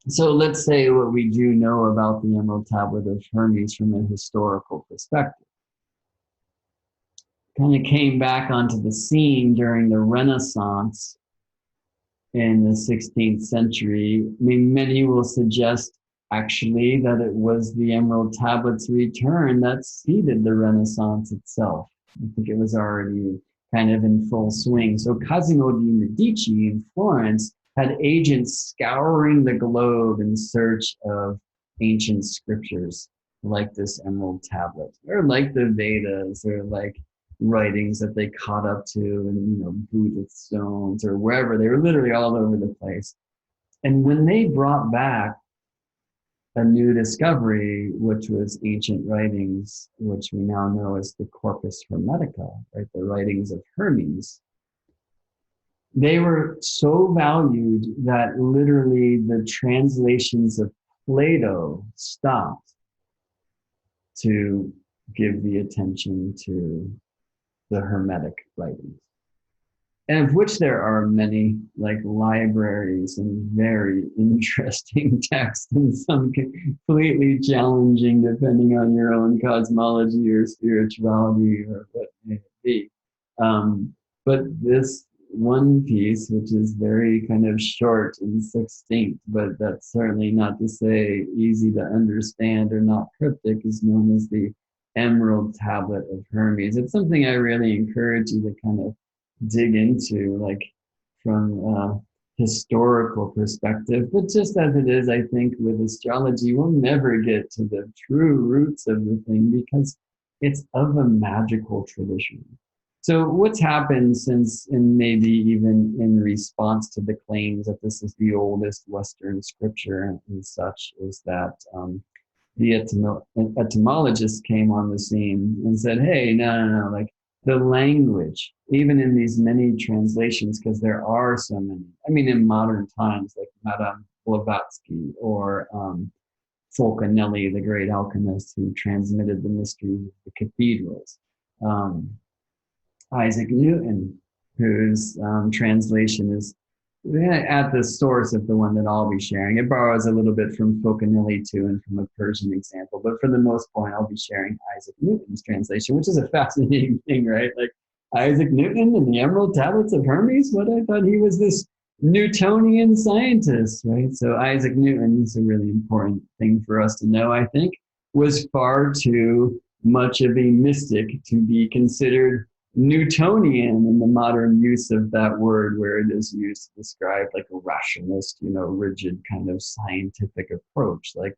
So let's say what we do know about the Emerald Tablet of Hermes from a historical perspective. Kind of came back onto the scene during the Renaissance in the 16th century. I mean, many will suggest actually that it was the Emerald Tablet's return that seeded the Renaissance itself. I think it was already kind of in full swing. So Cosimo di Medici in Florence had agents scouring the globe in search of ancient scriptures like this Emerald Tablet, or like the Vedas, or like writings that they caught up to in Buddhist stones or wherever. They were literally all over the place. And when they brought back a new discovery, which was ancient writings, which we now know as the Corpus Hermetica, right, the writings of Hermes, they were so valued that literally the translations of Plato stopped to give the attention to the Hermetic writings, and of which there are many, like libraries and very interesting texts, and some completely challenging depending on your own cosmology or spirituality or what it may be. But this one piece, which is very kind of short and succinct, but that's certainly not to say easy to understand or not cryptic, is known as the Emerald Tablet of Hermes. It's something I really encourage you to kind of dig into, like from a historical perspective. But just as it is, I think with astrology, we'll never get to the true roots of the thing because it's of a magical tradition. So what's happened since, and maybe even in response to the claims that this is the oldest Western scripture and such, is that the etymologist came on the scene and said, hey, no, like the language, even in these many translations, because there are so many. I mean, in modern times, like Madame Blavatsky or Fulcanelli, the great alchemist who transmitted the mysteries of the cathedrals. Um, Isaac Newton, whose translation is at the source of the one that I'll be sharing. It borrows a little bit from Fulcanelli too and from a Persian example, but for the most part, I'll be sharing Isaac Newton's translation, which is a fascinating thing, right? Like Isaac Newton and the Emerald Tablets of Hermes. What, I thought he was this Newtonian scientist, right? So Isaac Newton is a really important thing for us to know, I think, was far too much of a mystic to be considered Newtonian in the modern use of that word, where it is used to describe like a rationalist, rigid kind of scientific approach. Like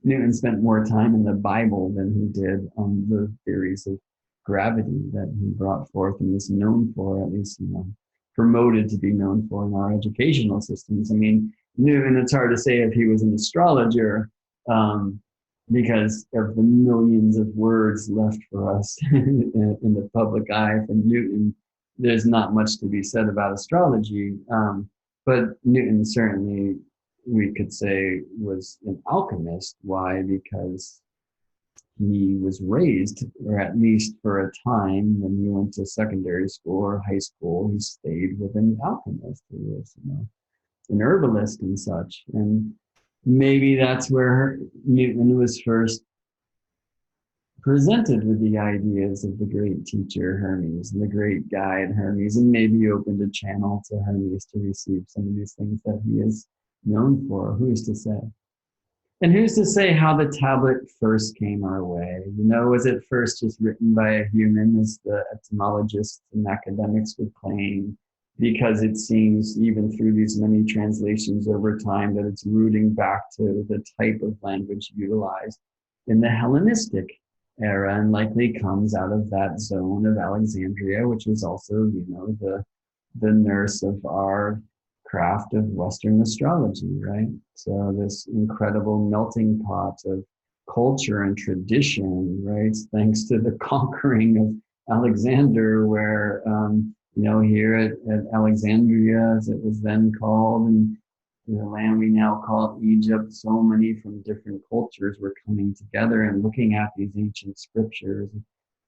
Newton spent more time in the Bible than he did on the theories of gravity that he brought forth and is known for, at least, promoted to be known for in our educational systems. I mean, Newton, it's hard to say if he was an astrologer, because of the millions of words left for us in the public eye from Newton. There's not much to be said about astrology, but Newton certainly, we could say, was an alchemist. Why? Because he was raised, or at least for a time when he went to secondary school or high school, he stayed with an alchemist who was, an herbalist and such. And maybe that's where Newton was first presented with the ideas of the great teacher Hermes and the great guide Hermes, and maybe opened a channel to Hermes to receive some of these things that he is known for. Who's to say? And who's to say how the tablet first came our way? Was it first just written by a human, as the etymologists and academics would claim? Because it seems, even through these many translations over time, that it's rooting back to the type of language utilized in the Hellenistic era, and likely comes out of that zone of Alexandria, which was also, the nurse of our craft of Western astrology, right? So this incredible melting pot of culture and tradition, right? Thanks to the conquering of Alexander, where, here at Alexandria, as it was then called, and the land we now call Egypt, so many from different cultures were coming together and looking at these ancient scriptures.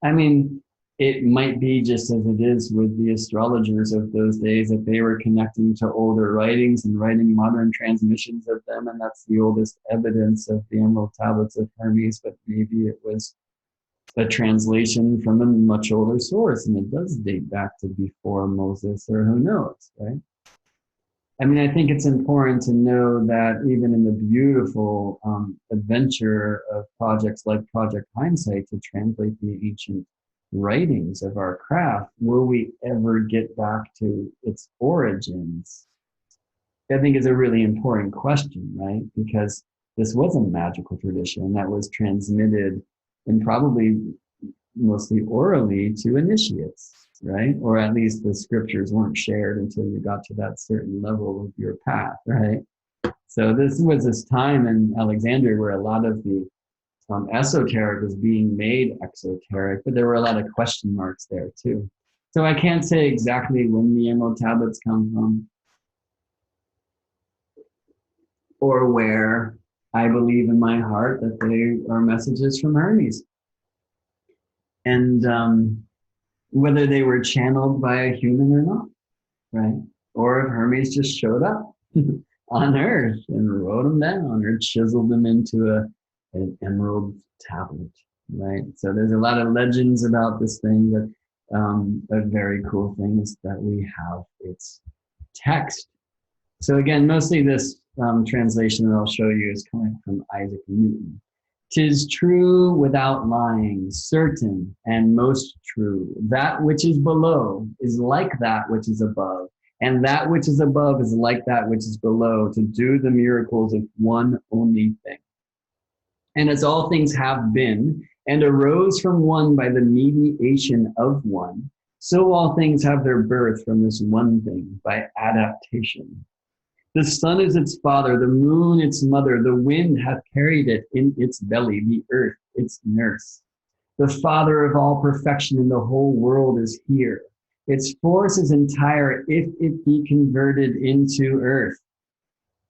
I mean, it might be just as it is with the astrologers of those days, that they were connecting to older writings and writing modern transmissions of them, and that's the oldest evidence of the Emerald Tablets of Hermes, but maybe it was a translation from a much older source, and it does date back to before Moses, or who knows, right? I mean, I think it's important to know that even in the beautiful adventure of projects like Project Hindsight to translate the ancient writings of our craft, will we ever get back to its origins? I think is a really important question, right? Because this was a magical tradition that was transmitted, and probably mostly orally, to initiates, right? Or at least the scriptures weren't shared until you got to that certain level of your path, right? So this was this time in Alexandria where a lot of the esoteric was being made exoteric, but there were a lot of question marks there too. So I can't say exactly when the Emerald Tablets come from, or where. I believe in my heart that they are messages from Hermes. And whether they were channeled by a human or not, right? Or if Hermes just showed up on Earth and wrote them down or chiseled them into an emerald tablet, right? So there's a lot of legends about this thing, but a very cool thing is that we have its text. So again, mostly this translation that I'll show you is coming from Isaac Newton. "'Tis true without lying, certain and most true. That which is below is like that which is above, and that which is above is like that which is below, to do the miracles of one only thing. And as all things have been, and arose from one by the mediation of one, so all things have their birth from this one thing, by adaptation. The sun is its father, the moon its mother, the wind hath carried it in its belly, the earth its nurse. The father of all perfection in the whole world is here. Its force is entire if it be converted into earth.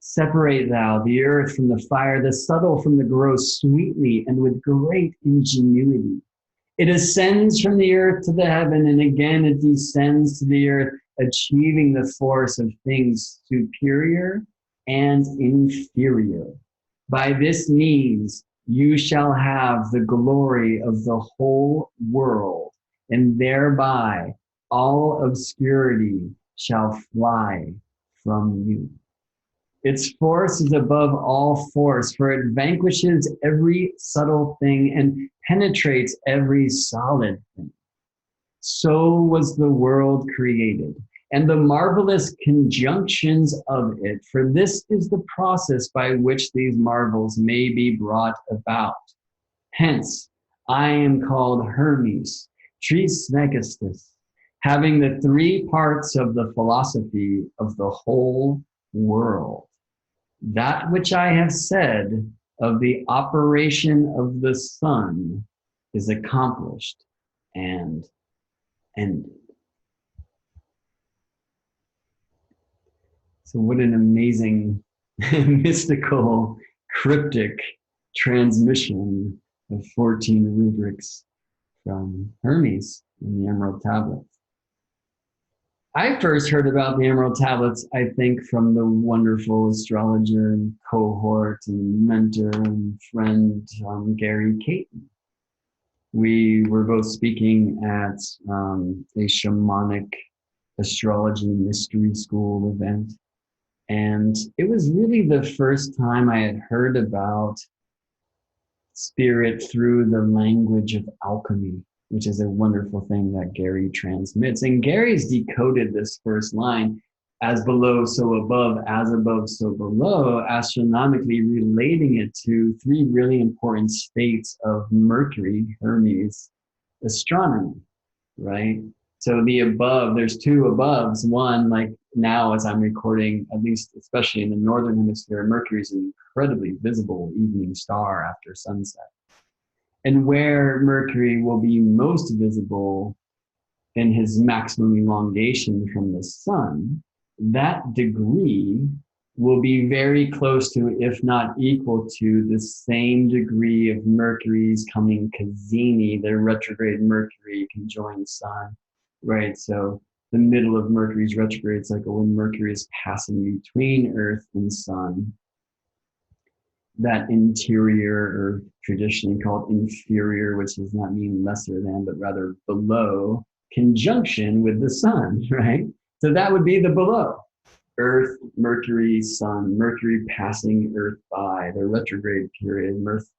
Separate thou the earth from the fire, the subtle from the gross, sweetly and with great ingenuity. It ascends from the earth to the heaven, and again it descends to the earth, achieving the force of things superior and inferior. By this means you shall have the glory of the whole world, and thereby all obscurity shall fly from you. Its force is above all force, for it vanquishes every subtle thing and penetrates every solid thing. So was the world created, and the marvelous conjunctions of it, for this is the process by which these marvels may be brought about. Hence, I am called Hermes, Trismegistus, having the three parts of the philosophy of the whole world. That which I have said of the operation of the sun is accomplished and ended. So what an amazing, mystical, cryptic transmission of 14 rubrics from Hermes in the Emerald Tablet. I first heard about the Emerald Tablets, I think, from the wonderful astrologer and cohort and mentor and friend, Gary Caton. We were both speaking at a shamanic astrology mystery school event. And it was really the first time I had heard about spirit through the language of alchemy, which is a wonderful thing that Gary transmits. And Gary's decoded this first line, as below, so above, as above, so below, astronomically relating it to three really important states of Mercury, Hermes, astronomy, right? So the above, there's two aboves. One, like now as I'm recording, at least especially in the northern hemisphere, Mercury is an incredibly visible evening star after sunset. And where Mercury will be most visible in his maximum elongation from the sun, that degree will be very close to, if not equal to, the same degree of Mercury's coming Cazimi, the retrograde Mercury conjoined sun, right? So the middle of Mercury's retrograde cycle, when Mercury is passing between Earth and sun, that interior, or traditionally called inferior, which does not mean lesser than, but rather below, conjunction with the sun, right? So that would be the below. Earth, Mercury, sun, Mercury passing Earth by, the retrograde period,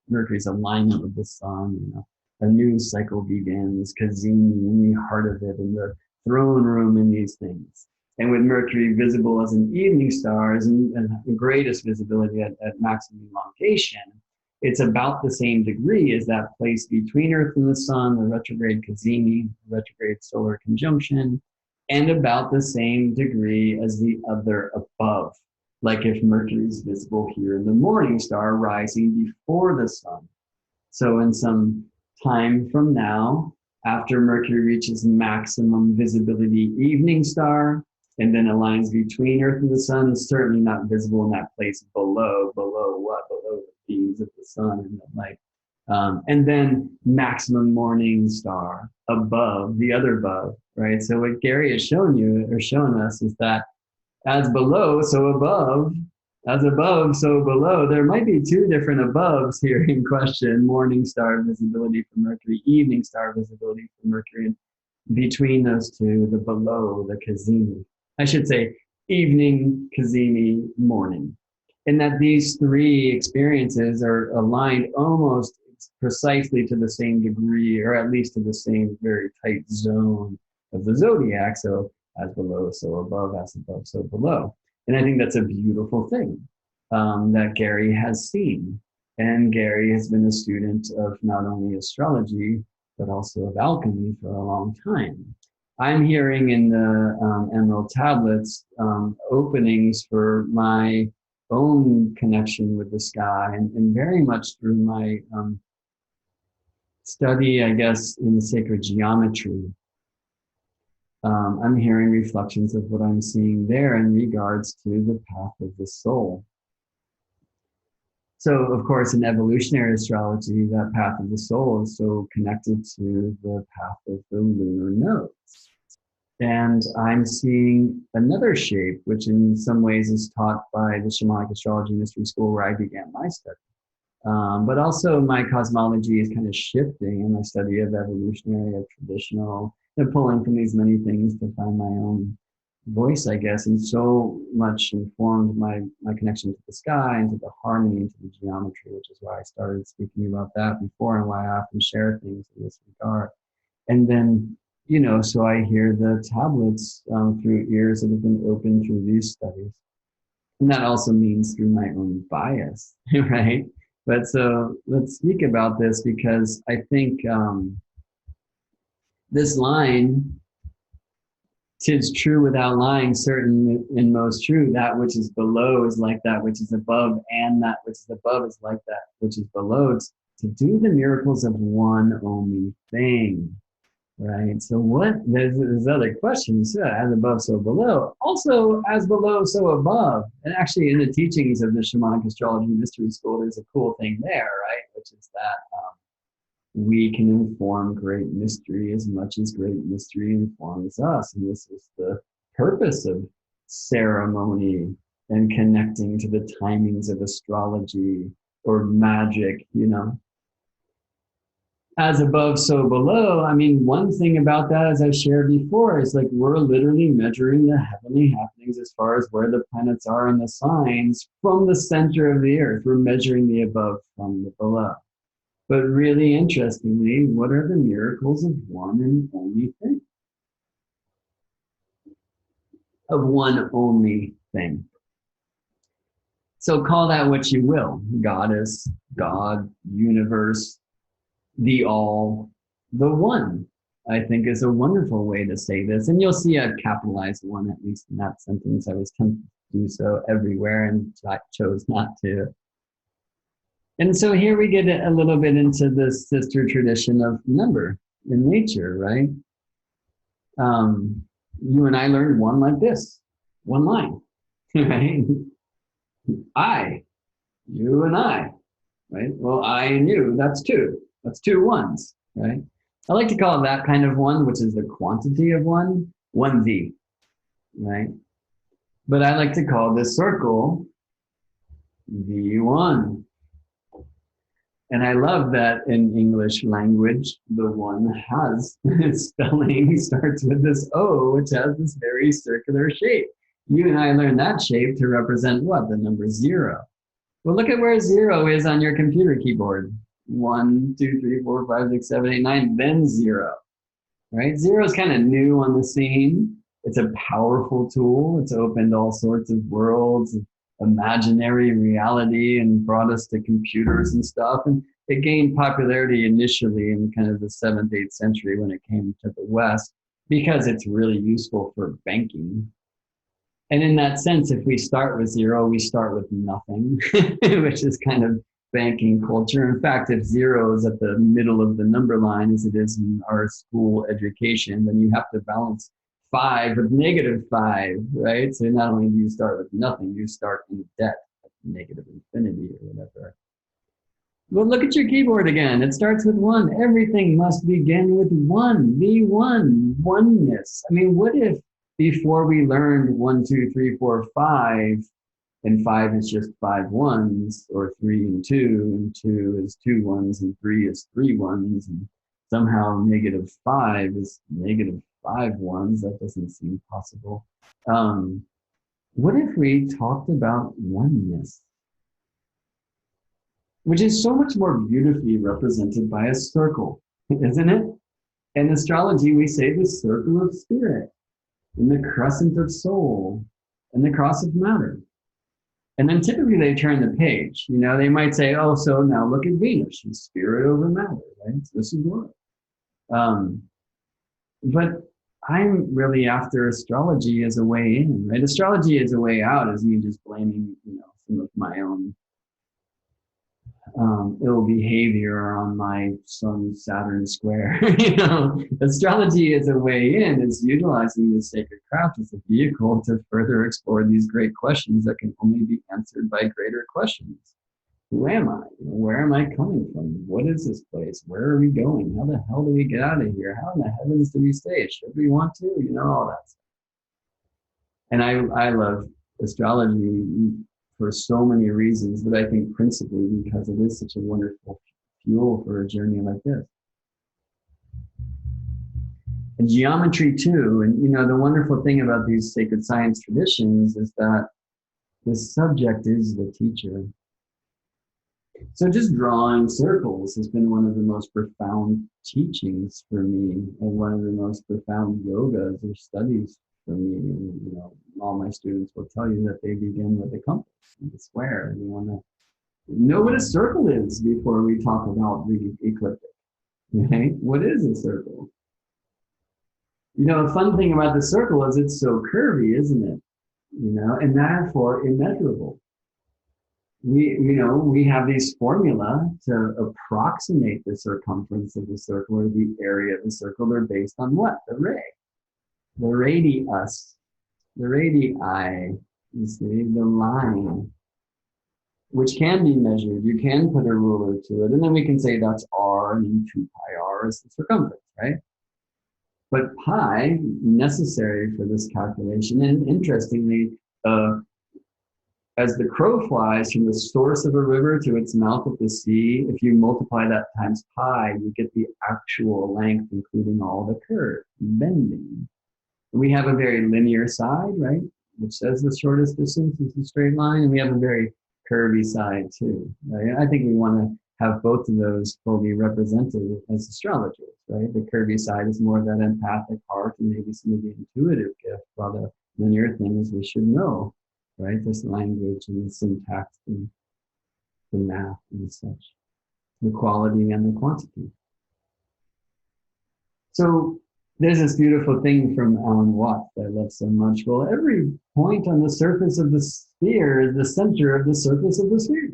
Mercury's alignment with the sun, you know, a new cycle begins, Cazimi in the heart of it, in the throne room in these things. And with Mercury visible as an evening star and the greatest visibility at maximum elongation, it's about the same degree as that place between Earth and the sun, the retrograde Cazimi, retrograde solar conjunction, and about the same degree as the other above. Like if Mercury is visible here in the morning star rising before the sun. So in some time from now, after Mercury reaches maximum visibility evening star, and then aligns between Earth and the sun, certainly not visible in that place below what? Below the beams of the sun and the light. And then maximum morning star above, the other above, right? So what Gary has shown you, or shown us, is that as below, so above, as above, so below. There might be two different aboves here in question: morning star visibility for Mercury, evening star visibility for Mercury. And between those two, the below, the Cazimi. I should say evening, Cazimi, morning. And that these three experiences are aligned almost precisely to the same degree, or at least to the same very tight zone of the zodiac. So as below, so above, as above, so below. And I think that's a beautiful thing that Gary has seen. And Gary has been a student of not only astrology, but also of alchemy for a long time. I'm hearing in the Emerald Tablets openings for my own connection with the sky, and very much through my study, I guess, in the sacred geometry. I'm hearing reflections of what I'm seeing there in regards to the path of the soul. So, of course, in evolutionary astrology, that path of the soul is so connected to the path of the lunar nodes. And I'm seeing another shape, which in some ways is taught by the Shamanic Astrology Mystery School where I began my study. But also my cosmology is kind of shifting in my study of evolutionary, of traditional, and pulling from these many things to find my own voice, I guess, and so much informed my connection to the sky and to the harmony and to the geometry, which is why I started speaking about that before and why I often share things in this regard. And then, so I hear the tablets through ears that have been opened through these studies. And that also means through my own bias, right? But so let's speak about this because I think this line, "'Tis true without lying, certain and most true, that which is below is like that which is above, and that which is above is like that which is below. It's to do the miracles of one only thing." Right? So there's other questions, as above, so below. Also, as below, so above. And actually, in the teachings of the Shamanic Astrology Mystery School, there's a cool thing there, right? Which is that we can inform great mystery as much as great mystery informs us. And this is the purpose of ceremony and connecting to the timings of astrology or magic, As above, so below. I mean, one thing about that, as I shared before, is like we're literally measuring the heavenly happenings as far as where the planets are in the signs from the center of the earth. We're measuring the above from the below. But really interestingly, what are the miracles of one and only thing? Of one only thing. So call that what you will. Goddess, God, universe, the all, the one, I think is a wonderful way to say this. And you'll see a capitalized one, at least in that sentence. I was tempted to do so everywhere and I chose not to. And so here we get a little bit into this sister tradition of number in nature, right? You and I learned one like this, one line, right? I, you and I, right? Well, I and you, that's two. That's two ones, right? I like to call it that kind of one, which is the quantity of one, 1V, right? But I like to call this circle V1. And I love that in English language, the one has its spelling starts with this O, which has this very circular shape. You and I learned that shape to represent what? The number 0. Well, look at where 0 is on your computer keyboard. 1, 2, 3, 4, 5, 6, 7, 8, 9, then 0, right? 0 is kind of new on the scene. It's a powerful tool. It's opened all sorts of worlds, imaginary reality, and brought us to computers and stuff. And it gained popularity initially in kind of the 7th, 8th century when it came to the West, because it's really useful for banking. And in that sense, if we start with 0, we start with nothing, which is kind of banking culture. In fact, if 0 is at the middle of the number line, as it is in our school education, then you have to balance 5 with -5, right? So not only do you start with nothing, you start in debt at negative infinity or whatever. Well, look at your keyboard again. It starts with 1. Everything must begin with 1. V1, oneness. I mean, what if before we learned 1, 2, 3, 4, 5, and 5 is just 5 ones, or 3 and 2, and 2 is 2 ones, and 3 is 3 ones, and somehow -5 is -5 ones? That doesn't seem possible. What if we talked about oneness, which is so much more beautifully represented by a circle, isn't it? In astrology, we say the circle of spirit, and the crescent of soul, and the cross of matter. And then typically they turn the page. They might say, oh, so now look at Venus. She's spirit over matter, right? So this is what. But I'm really after astrology as a way in, right? Astrology as a way out is me just blaming, some of my own ill behavior on my sun Saturn square. Astrology as a way in is utilizing the sacred craft as a vehicle to further explore these great questions that can only be answered by greater questions. Who am I? Where am I coming from? What is this place? Where are we going? How the hell do we get out of here? How in the heavens do we stay? Should we want to? All that stuff. And I love astrology for so many reasons, but I think principally because it is such a wonderful fuel for a journey like this. And geometry too. And the wonderful thing about these sacred science traditions is that the subject is the teacher. So just drawing circles has been one of the most profound teachings for me, and one of the most profound yogas or studies for me. And, all my students will tell you that they begin with a compass and a square, and you want to know what a circle is before we talk about the ecliptic. Right? What is a circle? The fun thing about the circle is it's so curvy, isn't it? And therefore immeasurable. We have these formula to approximate the circumference of the circle or the area of the circle. They're based on what? The ray. The radius. The radii, you see, the line, which can be measured. You can put a ruler to it, and then we can say that's r, and then 2 pi r is the circumference, right? But pi, necessary for this calculation, and interestingly, as the crow flies from the source of a river to its mouth at the sea, if you multiply that times pi, you get the actual length, including all the curve, bending. We have a very linear side, right, which says the shortest distance is a straight line, and we have a very curvy side too, right? I think we want to have both of those fully represented as astrologers, right? The curvy side is more of that empathic heart and maybe some of the intuitive gift, while the linear things we should know, right? This language and the syntax and the math and such, the quality and the quantity. So there's this beautiful thing from Alan Watts that I love so much. Well, every point on the surface of the sphere is the center of the surface of the sphere.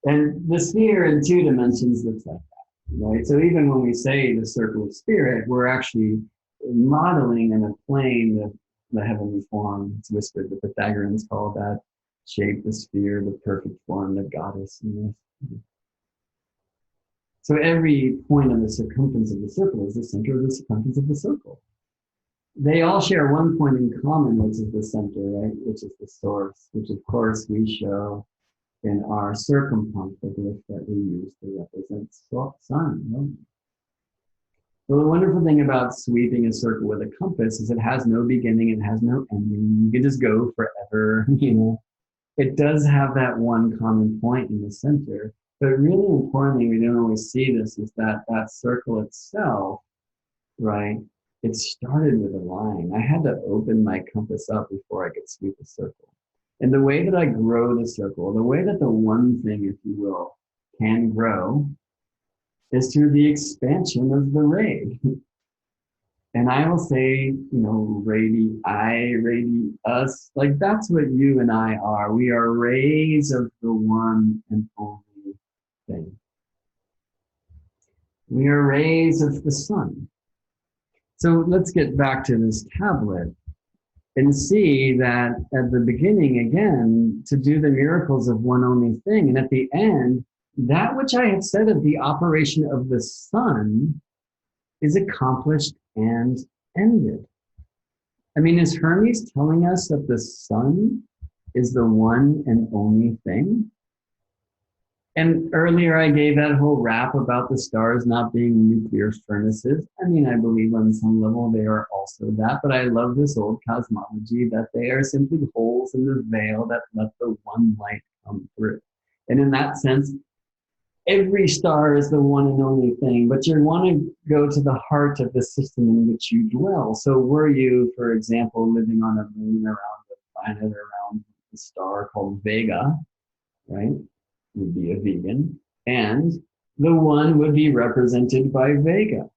And the sphere in 2 dimensions looks like that, right? So even when we say the circle of spirit, we're actually modeling in a plane the heavenly form. It's whispered the Pythagoreans call that shape, the sphere, the perfect form, the goddess. So every point on the circumference of the circle is the center of the circumference of the circle. They all share one point in common, which is the center, right? Which is the source, which of course we show in our circumpontific that we use to represent sun. Right? Well, the wonderful thing about sweeping a circle with a compass is it has no beginning, it has no ending. You can just go forever, It does have that one common point in the center. But really importantly, we don't always see this, is that circle itself, right? It started with a line. I had to open my compass up before I could sweep a circle. And the way that I grow the circle, the way that the one thing, if you will, can grow is through the expansion of the ray. And I will say, radii, radius, like that's what you and I are. We are rays of the one and only thing. We are rays of the sun. So let's get back to this tablet and see that at the beginning, again, to do the miracles of one only thing. And at the end, that which I have said of the operation of the sun is accomplished and ended. I mean, is Hermes telling us that the sun is the one and only thing? And earlier I gave that whole rap about the stars not being nuclear furnaces. I mean, I believe on some level they are also that, but I love this old cosmology that they are simply holes in the veil that let the one light come through. And in that sense, every star is the one and only thing, but you want to go to the heart of the system in which you dwell. So were you, for example, living on a moon around a planet around a star called Vega, right? Would be a vegan, and the one would be represented by Vega.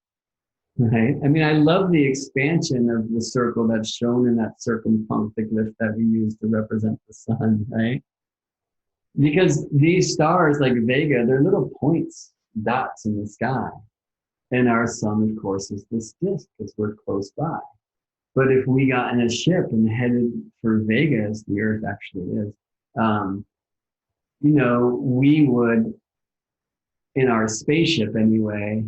right? I mean, I love the expansion of the circle that's shown in that circumpunctive glyph that we use to represent the sun, right? Because these stars like Vega, they're little points, dots in the sky. And our sun, of course, is this disk because we're close by. But if we got in a ship and headed for Vega, as the Earth actually is, um, we would, in our spaceship anyway,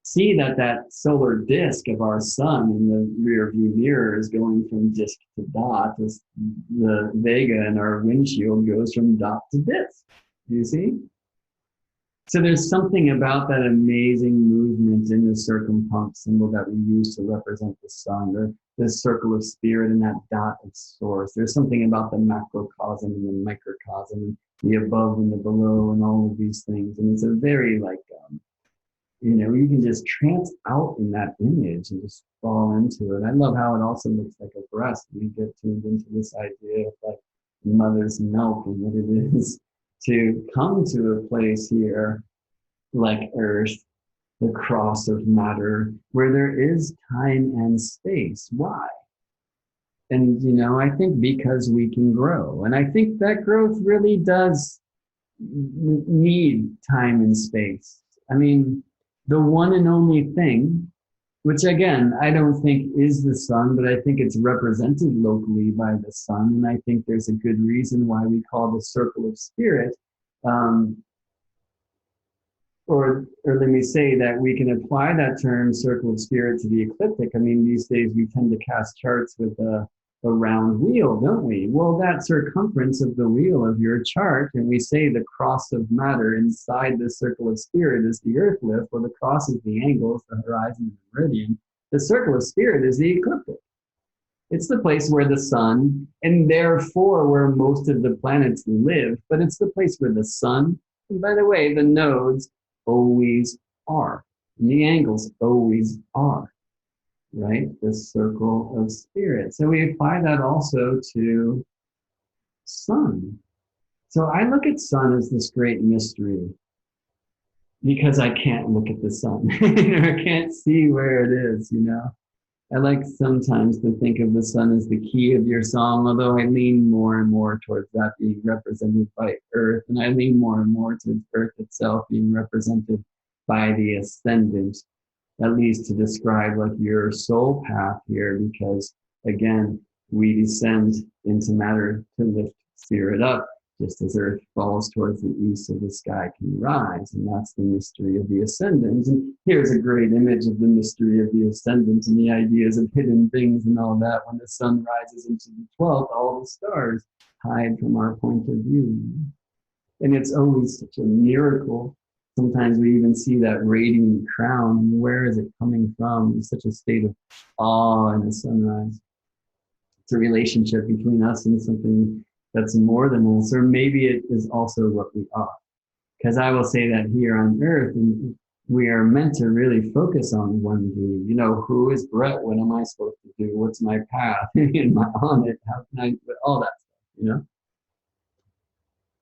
see that solar disk of our sun in the rear view mirror is going from disk to dot as the Vega in our windshield goes from dot to disk. Do you see? So there's something about that amazing movement in the circumpunct symbol that we use to represent the sun, the circle of spirit and that dot of source. There's something about the macrocosm and the microcosm and the above and the below and all of these things. And it's a very you can just trance out in that image and just fall into it. I love how it also looks like a breast. We get tuned into this idea of like mother's milk and what it is to come to a place here like Earth, the cross of matter, where there is time and space. Why? And, I think because we can grow. And I think that growth really does need time and space. I mean, the one and only thing, which again, I don't think is the sun, but I think it's represented locally by the sun. And I think there's a good reason why we call the circle of spirit, or let me say that we can apply that term circle of spirit to the ecliptic. I mean, these days we tend to cast charts with a round wheel, don't we? Well, that circumference of the wheel of your chart, and we say the cross of matter inside the circle of spirit is the earth lift, or the cross is the angles, the horizon, the meridian. The circle of spirit is the ecliptic. It's the place where the sun, and therefore where most of the planets live, but it's the place where the sun, and by the way, the nodes always are, and the angles always are. Right? The circle of spirit. So we apply that also to sun. So I look at sun as this great mystery because I can't look at the sun. I can't see where it is, I like sometimes to think of the sun as the key of your song, although I lean more and more towards that being represented by Earth, and I lean more and more towards Earth itself being represented by the ascendant, at least to describe like your soul path here, because again, we descend into matter to lift spirit up, just as Earth falls towards the east so the sky can rise. And that's the mystery of the ascendant. And here's a great image of the mystery of the ascendant and the ideas of hidden things and all that. When the sun rises into the 12th, all the stars hide from our point of view. And it's always such a miracle. Sometimes we even see that radiant crown. Where is it coming from? It's such a state of awe in the sunrise. It's a relationship between us and something that's more than us, or maybe it is also what we are. Because I will say that here on Earth, and we are meant to really focus on one being. Who is Brett? What am I supposed to do? What's my path? Am I on it? How can I? All that stuff,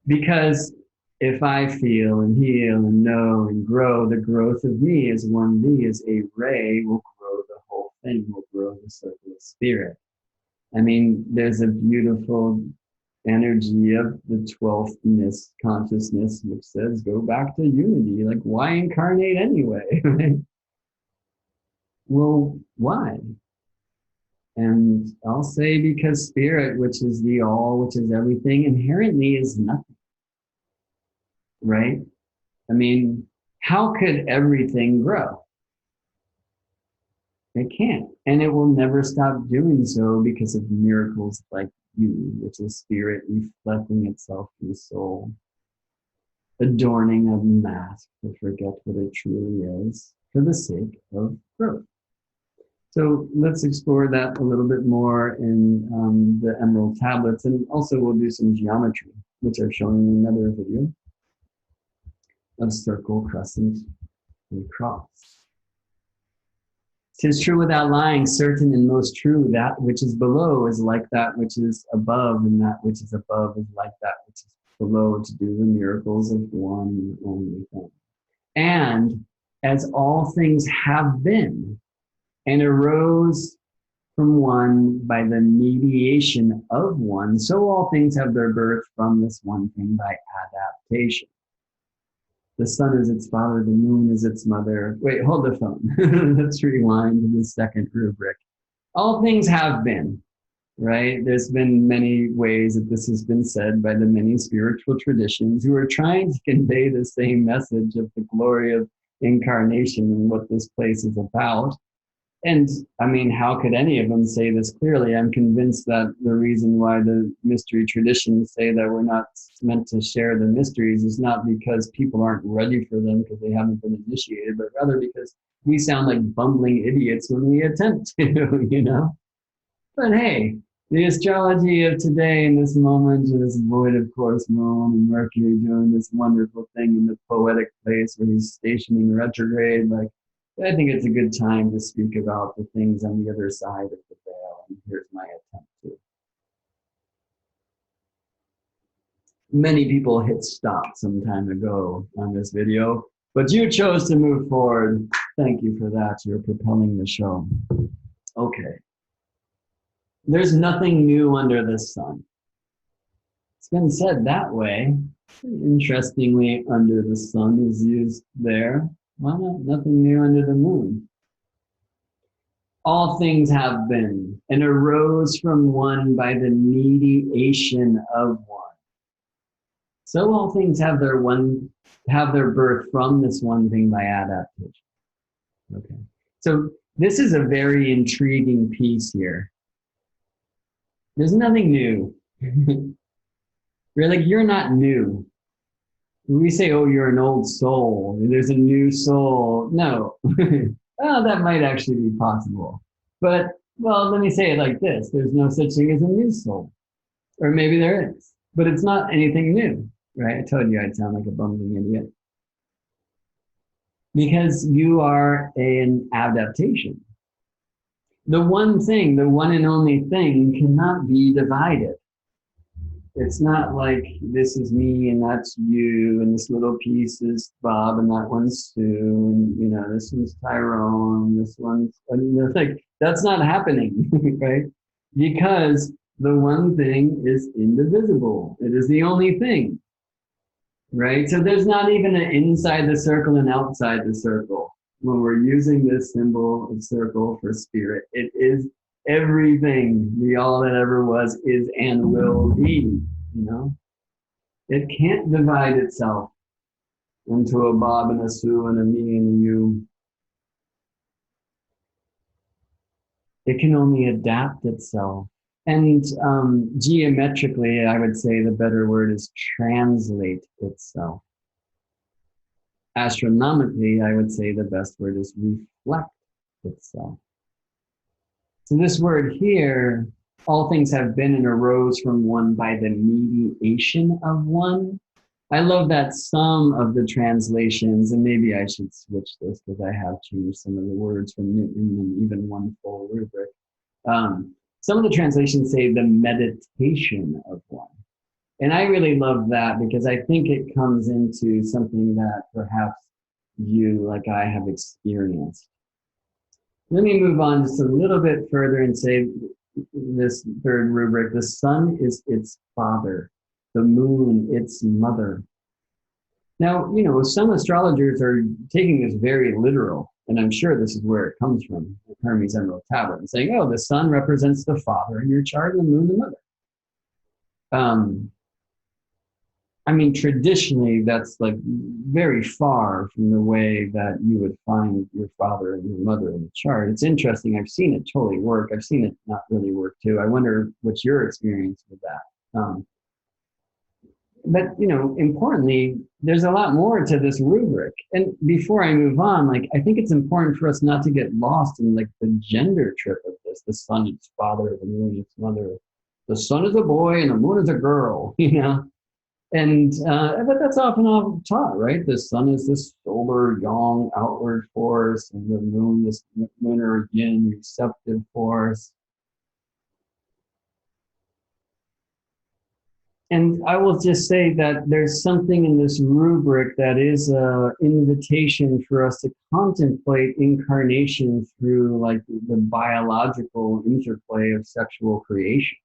Because if I feel and heal and know and grow, the growth of me as one be, as a ray, will grow the whole thing, will grow the circle of spirit. I mean, there's a beautiful energy of the 12thness consciousness, which says, go back to unity. Like, why incarnate anyway? Well, why? And I'll say because spirit, which is the all, which is everything, inherently is nothing. Right? I mean, how could everything grow? It can't. And it will never stop doing so because of miracles like you, which is spirit reflecting itself in the soul, adorning a mask to forget what it truly is for the sake of growth. So let's explore that a little bit more in the Emerald Tablets, and also we'll do some geometry, which I've shown in another video of circle, crescent, and cross. 'Tis true without lying, certain and most true, that which is below is like that which is above, and that which is above is like that which is below, to do the miracles of one and only thing. And as all things have been, and arose from one by the mediation of one. So all things have their birth from this one thing by adaptation. The sun is its father, the moon is its mother. Wait, hold the phone. Let's rewind to the second rubric. All things have been, right? There's been many ways that this has been said by the many spiritual traditions who are trying to convey the same message of the glory of incarnation and what this place is about. And I mean, how could any of them say this clearly? I'm convinced that the reason why the mystery traditions say that we're not meant to share the mysteries is not because people aren't ready for them because they haven't been initiated, but rather because we sound like bumbling idiots when we attempt to, you know? But hey, the astrology of today in this moment, in this void of course moon and Mercury doing this wonderful thing in the poetic place where he's stationing retrograde, like I think it's a good time to speak about the things on the other side of the veil. And here's my attempt to. Many people hit stop some time ago on this video, but you chose to move forward. Thank you for that. You're propelling the show. Okay. There's nothing new under the sun. It's been said that way. Interestingly, under the sun is used there. Why not? Nothing new under the moon. All things have been and arose from one by the mediation of one. So all things have their birth from this one thing by adaptation. Okay. So this is a very intriguing piece here. There's nothing new. You're like, you're not new. When we say, oh, you're an old soul, there's a new soul. No. Oh, that might actually be possible. But, well, let me say it like this. There's no such thing as a new soul. Or maybe there is. But it's not anything new, right? I told you I'd sound like a bumbling idiot. Because you are an adaptation. The one thing, the one and only thing cannot be divided. It's not like this is me and that's you and this little piece is Bob and that one's Sue and you know this one's Tyrone, this one's like that's not happening, right? Because the one thing is indivisible. It is the only thing, right? So there's not even an inside the circle and outside the circle. When we're using this symbol of circle for spirit, it is everything, the all that ever was, is, and will be, you know? It can't divide itself into a Bob and a Sue and a me and a you. It can only adapt itself. And geometrically, I would say the better word is translate itself. Astronomically, I would say the best word is reflect itself. So this word here, all things have been and arose from one by the mediation of one. I love that some of the translations, and maybe I should switch this because I have changed some of the words from Newton and even one full rubric. Some of the translations say the meditation of one. And I really love that because I think it comes into something that perhaps you, like I, have experienced. Let me move on just a little bit further and say this third rubric, the sun is its father, the moon its mother. Now, you know, some astrologers are taking this very literal, and I'm sure this is where it comes from, Hermes Emerald Tablet, and saying, oh, the sun represents the father in your chart and the moon the mother. I mean, traditionally, that's like very far from the way that you would find your father and your mother in the chart. It's interesting. I've seen it totally work. I've seen it not really work too. I wonder what's your experience with that. But, you know, importantly, there's a lot more to this rubric. And before I move on, like, I think it's important for us not to get lost in like the gender trip of this. The sun is father, the moon is mother. The sun is a boy and the moon is a girl, you know? And but that's often taught, right? The sun is this solar yang outward force, and the moon this lunar yin receptive force. And I will just say that there's something in this rubric that is an invitation for us to contemplate incarnation through like the biological interplay of sexual creation.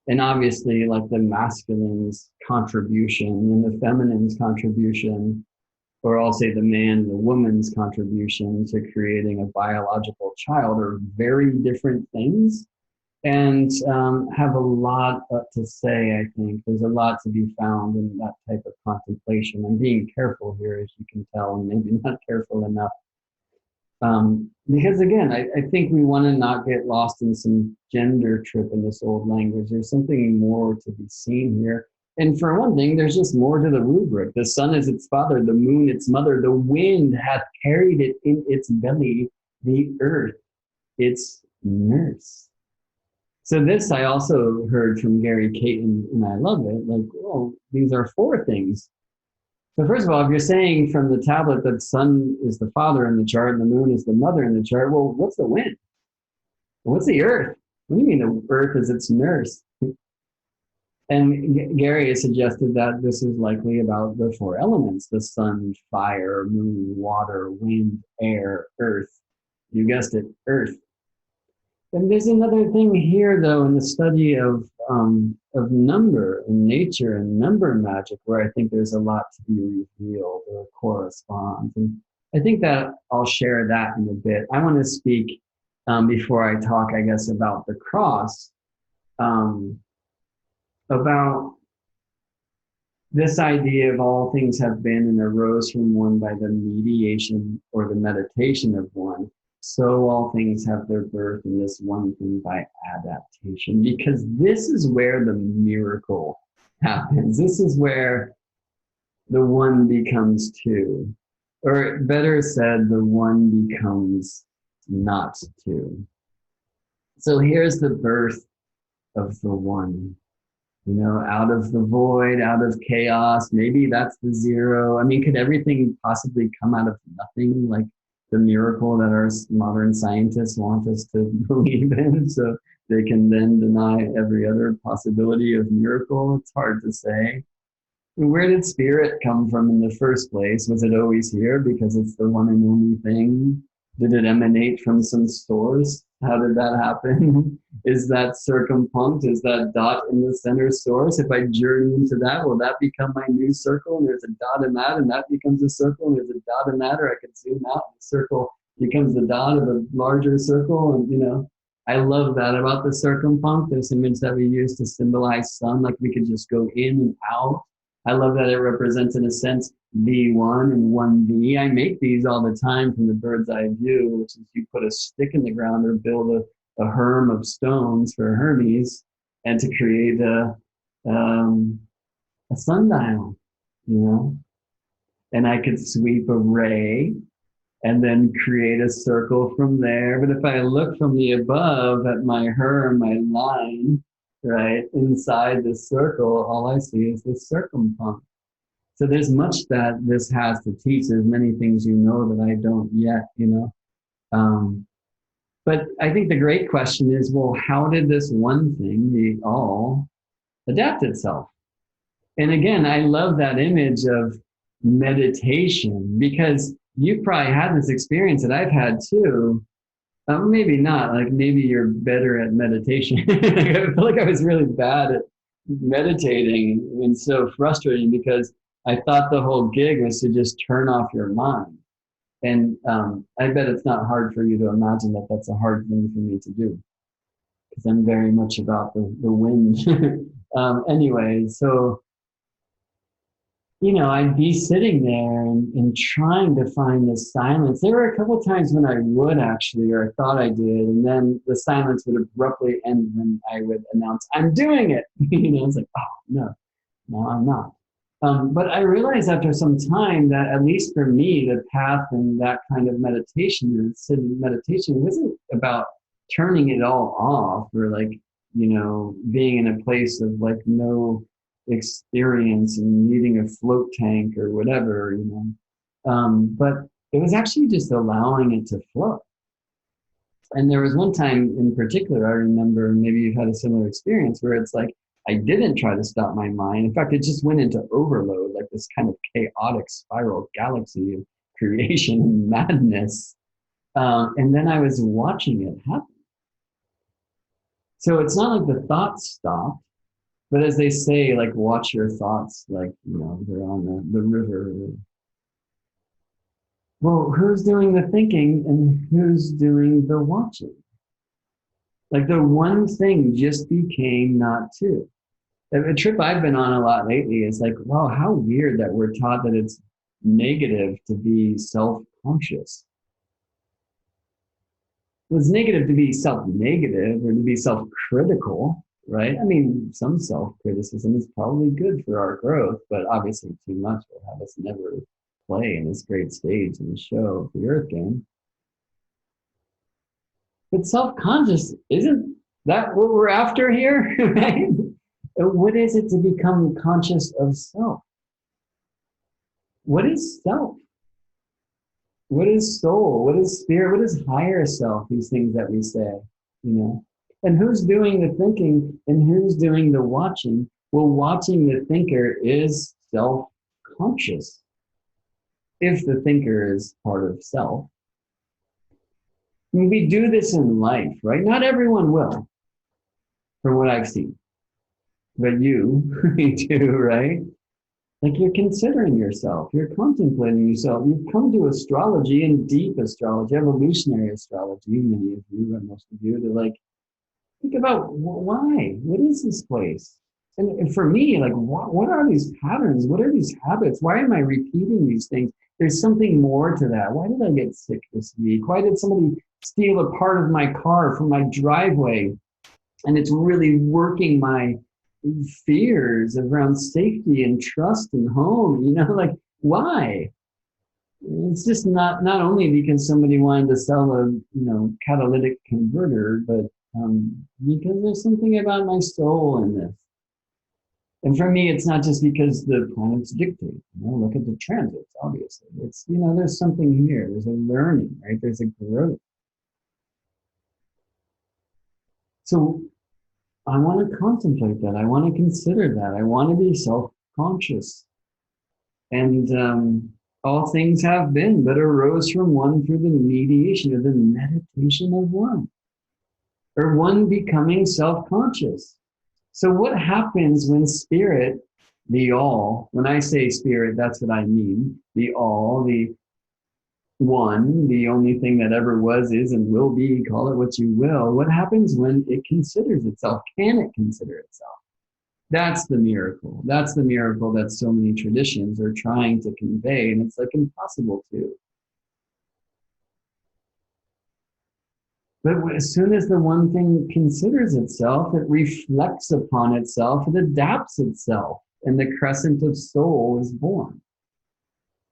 And obviously like the masculine's contribution and the feminine's contribution, or I'll say the man and the woman's contribution to creating a biological child, are very different things, and have a lot to say. I think there's a lot to be found in that type of contemplation. I'm being careful here, as you can tell, and maybe not careful enough. Because again, I think we want to not get lost in some gender trip in this old language. There's something more to be seen here. And for one thing, there's just more to the rubric. The sun is its father, the moon its mother, the wind hath carried it in its belly, the earth its nurse. So this I also heard from Gary Caton, and I love it. Like, oh, these are four things. So first of all, if you're saying from the tablet that the sun is the father in the chart and the moon is the mother in the chart, well, what's the wind? What's the earth? What do you mean the earth is its nurse? And Gary has suggested that this is likely about the four elements: the sun, fire, moon, water, wind, air, earth. You guessed it, earth. And there's another thing here, though, in the study of number and nature and number magic, where I think there's a lot to be revealed or correspond. And I think that I'll share that in a bit. I want to speak before I talk, I guess, about the cross, about this idea of all things have been and arose from one by the mediation or the meditation of one. So all things have their birth in this one thing by adaptation, because this is where the miracle happens. This is where the one becomes two, or better said, the one becomes not two. So here's the birth of the one, you know, out of the void, out of chaos. Maybe that's the zero. I mean, could everything possibly come out of nothing? Like the miracle that our modern scientists want us to believe in, so they can then deny every other possibility of miracle. It's hard to say. Where did spirit come from in the first place? Was it always here because it's the one and only thing? Did it emanate from some source? How did that happen? Is that circumpunct? Is that dot in the center source? If I journey into that, will that become my new circle? And there's a dot in that, and that becomes a circle, and there's a dot in that, or I can zoom out, and the circle becomes the dot of a larger circle. And, you know, I love that about the circumpunct, this image that we use to symbolize sun, like we could just go in and out. I love that it represents, in a sense, V1 and 1V. I make these all the time from the bird's eye view, which is you put a stick in the ground or build a herm of stones for Hermes, and to create a sundial, you know? And I could sweep a ray and then create a circle from there. But if I look from the above at my herm, my line, right, inside this circle, all I see is this circumpunct. So there's much that this has to teach. There's many things you know that I don't yet, you know. But I think the great question is, well, how did this one thing, the all, adapt itself? And again, I love that image of meditation, because you've probably had this experience that I've had too. Maybe not, like maybe you're better at meditation. I feel like I was really bad at meditating, and so frustrating because I thought the whole gig was to just turn off your mind. And I bet it's not hard for you to imagine that that's a hard thing for me to do, because I'm very much about the wind. Anyway, so, you know, I'd be sitting there and trying to find the silence. There were a couple of times when I would actually, or I thought I did, and then the silence would abruptly end when I would announce, I'm doing it. You know, it's like, oh, no, I'm not. But I realized after some time that, at least for me, the path and that kind of meditation, sitting meditation, wasn't about turning it all off, or like, you know, being in a place of like no experience and needing a float tank or whatever, you know. But it was actually just allowing it to flow. And there was one time in particular, I remember, maybe you've had a similar experience, where it's like, I didn't try to stop my mind. In fact, it just went into overload, like this kind of chaotic spiral galaxy of creation and madness. And then I was watching it happen. So it's not like the thoughts stopped, but as they say, like, watch your thoughts, like, they're on the river. Well, who's doing the thinking and who's doing the watching? Like the one thing just became not two. A trip I've been on a lot lately is like, wow, how weird that we're taught that it's negative to be self-conscious. It's negative to be self-negative or to be self-critical, right? I mean, some self-criticism is probably good for our growth, but obviously too much will have us never play in this great stage in the show of the Earth game. But self-conscious, isn't that what we're after here, right? What is it to become conscious of self? What is self? What is soul? What is spirit? What is higher self? These things that we say, And who's doing the thinking and who's doing the watching? Well, watching the thinker is self-conscious. If the thinker is part of self. I mean, we do this in life, right? Not everyone will, from what I've seen. But you do, right? Like you're considering yourself, you're contemplating yourself. You've come to astrology and deep astrology, evolutionary astrology, many of you, and most of you, to like, think about why? What is this place? And for me, like, what are these patterns? What are these habits? Why am I repeating these things? There's something more to that. Why did I get sick this week? Why did somebody steal a part of my car from my driveway? And it's really working my fears around safety and trust and home, like why? It's just not only because somebody wanted to sell a catalytic converter, but because there's something about my soul in this. And for me, it's not just because the planets dictate. Look at the transits, obviously. It's there's something here. There's a learning, right? There's a growth. So I want to contemplate that. I want to consider that. I want to be self-conscious. And all things have been, but arose from one through the mediation of the meditation of one, or one becoming self-conscious. So what happens when spirit, the all, when I say spirit, that's what I mean, the all, the one, the only thing that ever was, is, and will be, call it what you will. What happens when it considers itself? Can it consider itself? That's the miracle. That's the miracle that so many traditions are trying to convey, and it's like impossible to. But as soon as the one thing considers itself, it reflects upon itself, it adapts itself, and the crescent of soul is born.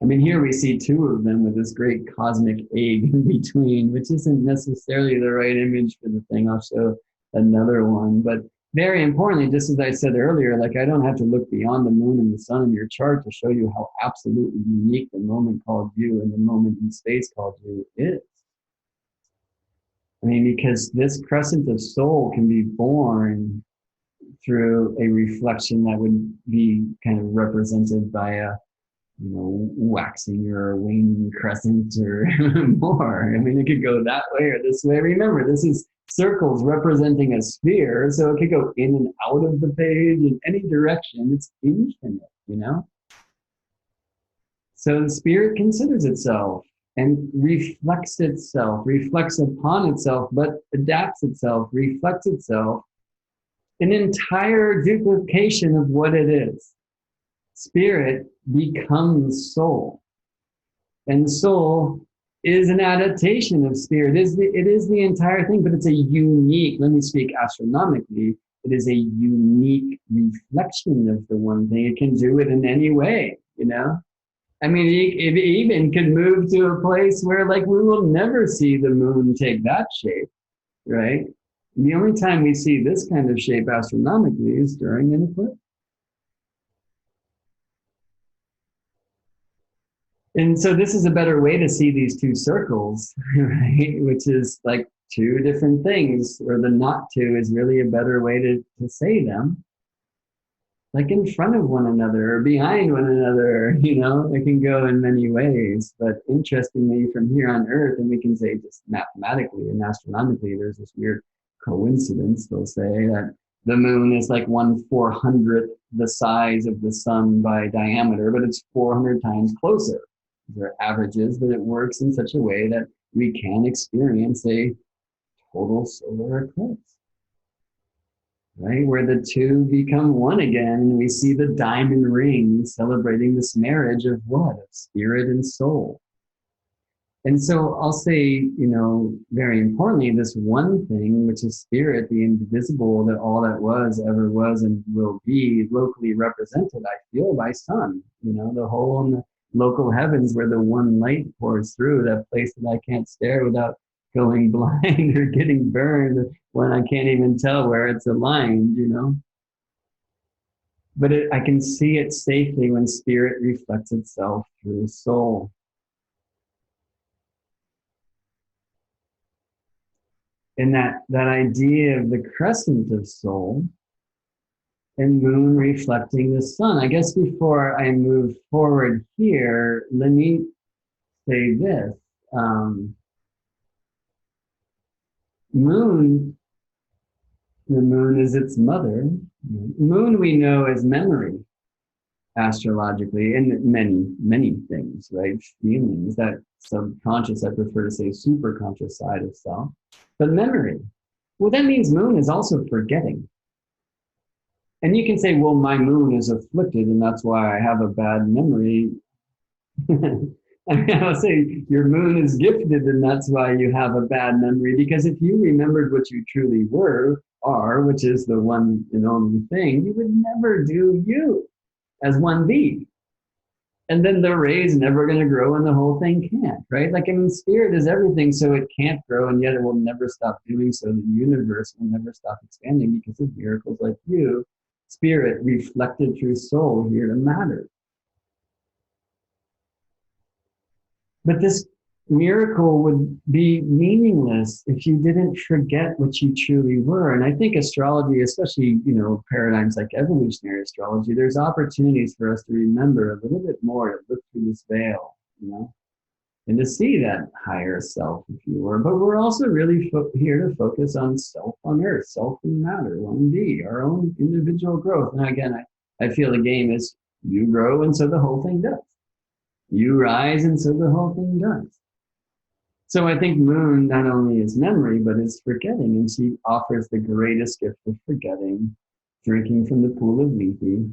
I mean, here we see two of them with this great cosmic egg in between, which isn't necessarily the right image for the thing. I'll show another one. But very importantly, just as I said earlier, like I don't have to look beyond the moon and the sun in your chart to show you how absolutely unique the moment called you and the moment in space called you is. I mean, because this crescent of soul can be born through a reflection that would be kind of represented by a waxing or a waning crescent or more. I mean, it could go that way or this way. Remember, this is circles representing a sphere, so it could go in and out of the page in any direction. It's infinite, So the spirit considers itself and reflects itself, reflects upon itself, but adapts itself, reflects itself, an entire duplication of what it is. Spirit becomes soul. And soul is an adaptation of spirit. It is the entire thing, but it's a unique, let me speak astronomically, it is a unique reflection of the one thing. It can do it in any way, I mean, it even could move to a place where like we will never see the moon take that shape, right? The only time we see this kind of shape astronomically is during an eclipse. And so this is a better way to see these two circles, right? Which is like two different things, or the not two is really a better way to say them. like in front of one another or behind one another, you know, it can go in many ways. But interestingly, from here on Earth, and we can say just mathematically and astronomically, there's this weird coincidence. They'll say that the moon is like 1/400th the size of the sun by diameter, but it's 400 times closer. These are averages, but it works in such a way that we can experience a total solar eclipse, right? Where the two become one again, and we see the diamond ring celebrating this marriage of what? Of spirit and soul. And so I'll say, you know, very importantly, this one thing, which is spirit, the invisible, that all that was, ever was, and will be, locally represented, I feel, by sun, you know, the whole in the local heavens where the one light pours through, that place that I can't stare without going blind or getting burned when I can't even tell where it's aligned, you know. But I can see it safely when spirit reflects itself through soul. And that idea of the crescent of soul and moon reflecting the sun. I guess before I move forward here, let me say this. Moon, the moon is its mother. Moon we know as memory, astrologically, and many things, right? Feelings, that subconscious, I prefer to say superconscious side of self. But memory, well, that means moon is also forgetting. And you can say, well, my moon is afflicted, and that's why I have a bad memory. I mean, I'll say your moon is gifted, and that's why you have a bad memory. Because if you remembered what you truly are, which is the one and only thing, you would never do you as one be. And then the ray is never going to grow and the whole thing can't, right? Like, I mean, spirit is everything, so it can't grow, and yet it will never stop doing so. The universe will never stop expanding because of miracles like you, spirit reflected through soul here to matter. But this miracle would be meaningless if you didn't forget what you truly were. And I think astrology, especially, you know, paradigms like evolutionary astrology, there's opportunities for us to remember a little bit more, to look through this veil, you know, and to see that higher self, if you were. But we're also really here to focus on self on earth, self in matter, 1D, our own individual growth. Now, again, I feel the game is you grow, and so the whole thing does. You rise, and so the whole thing does. So I think moon not only is memory, but is forgetting. And she offers the greatest gift of forgetting, drinking from the pool of Lethe,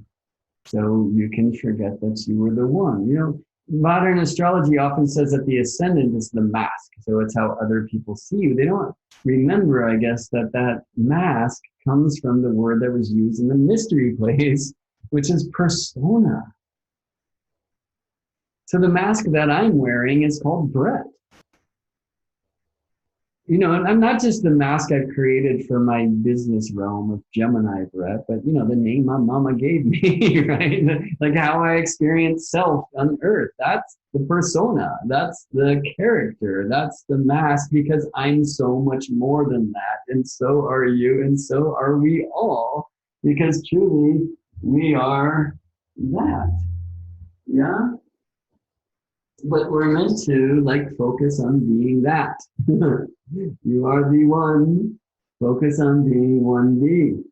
so you can forget that you were the one. You know, modern astrology often says that the ascendant is the mask. So it's how other people see you. They don't remember, I guess, that mask comes from the word that was used in the mystery plays, which is persona. So the mask that I'm wearing is called Brett. You know, and I'm not just the mask I've created for my business realm of Gemini Brett, but, you know, the name my mama gave me, right? Like how I experience self on earth. That's the persona. That's the character. That's the mask, because I'm so much more than that. And so are you. And so are we all, because truly we are that. Yeah. But we're meant to like focus on being that. You are the one. Focus on being 1D.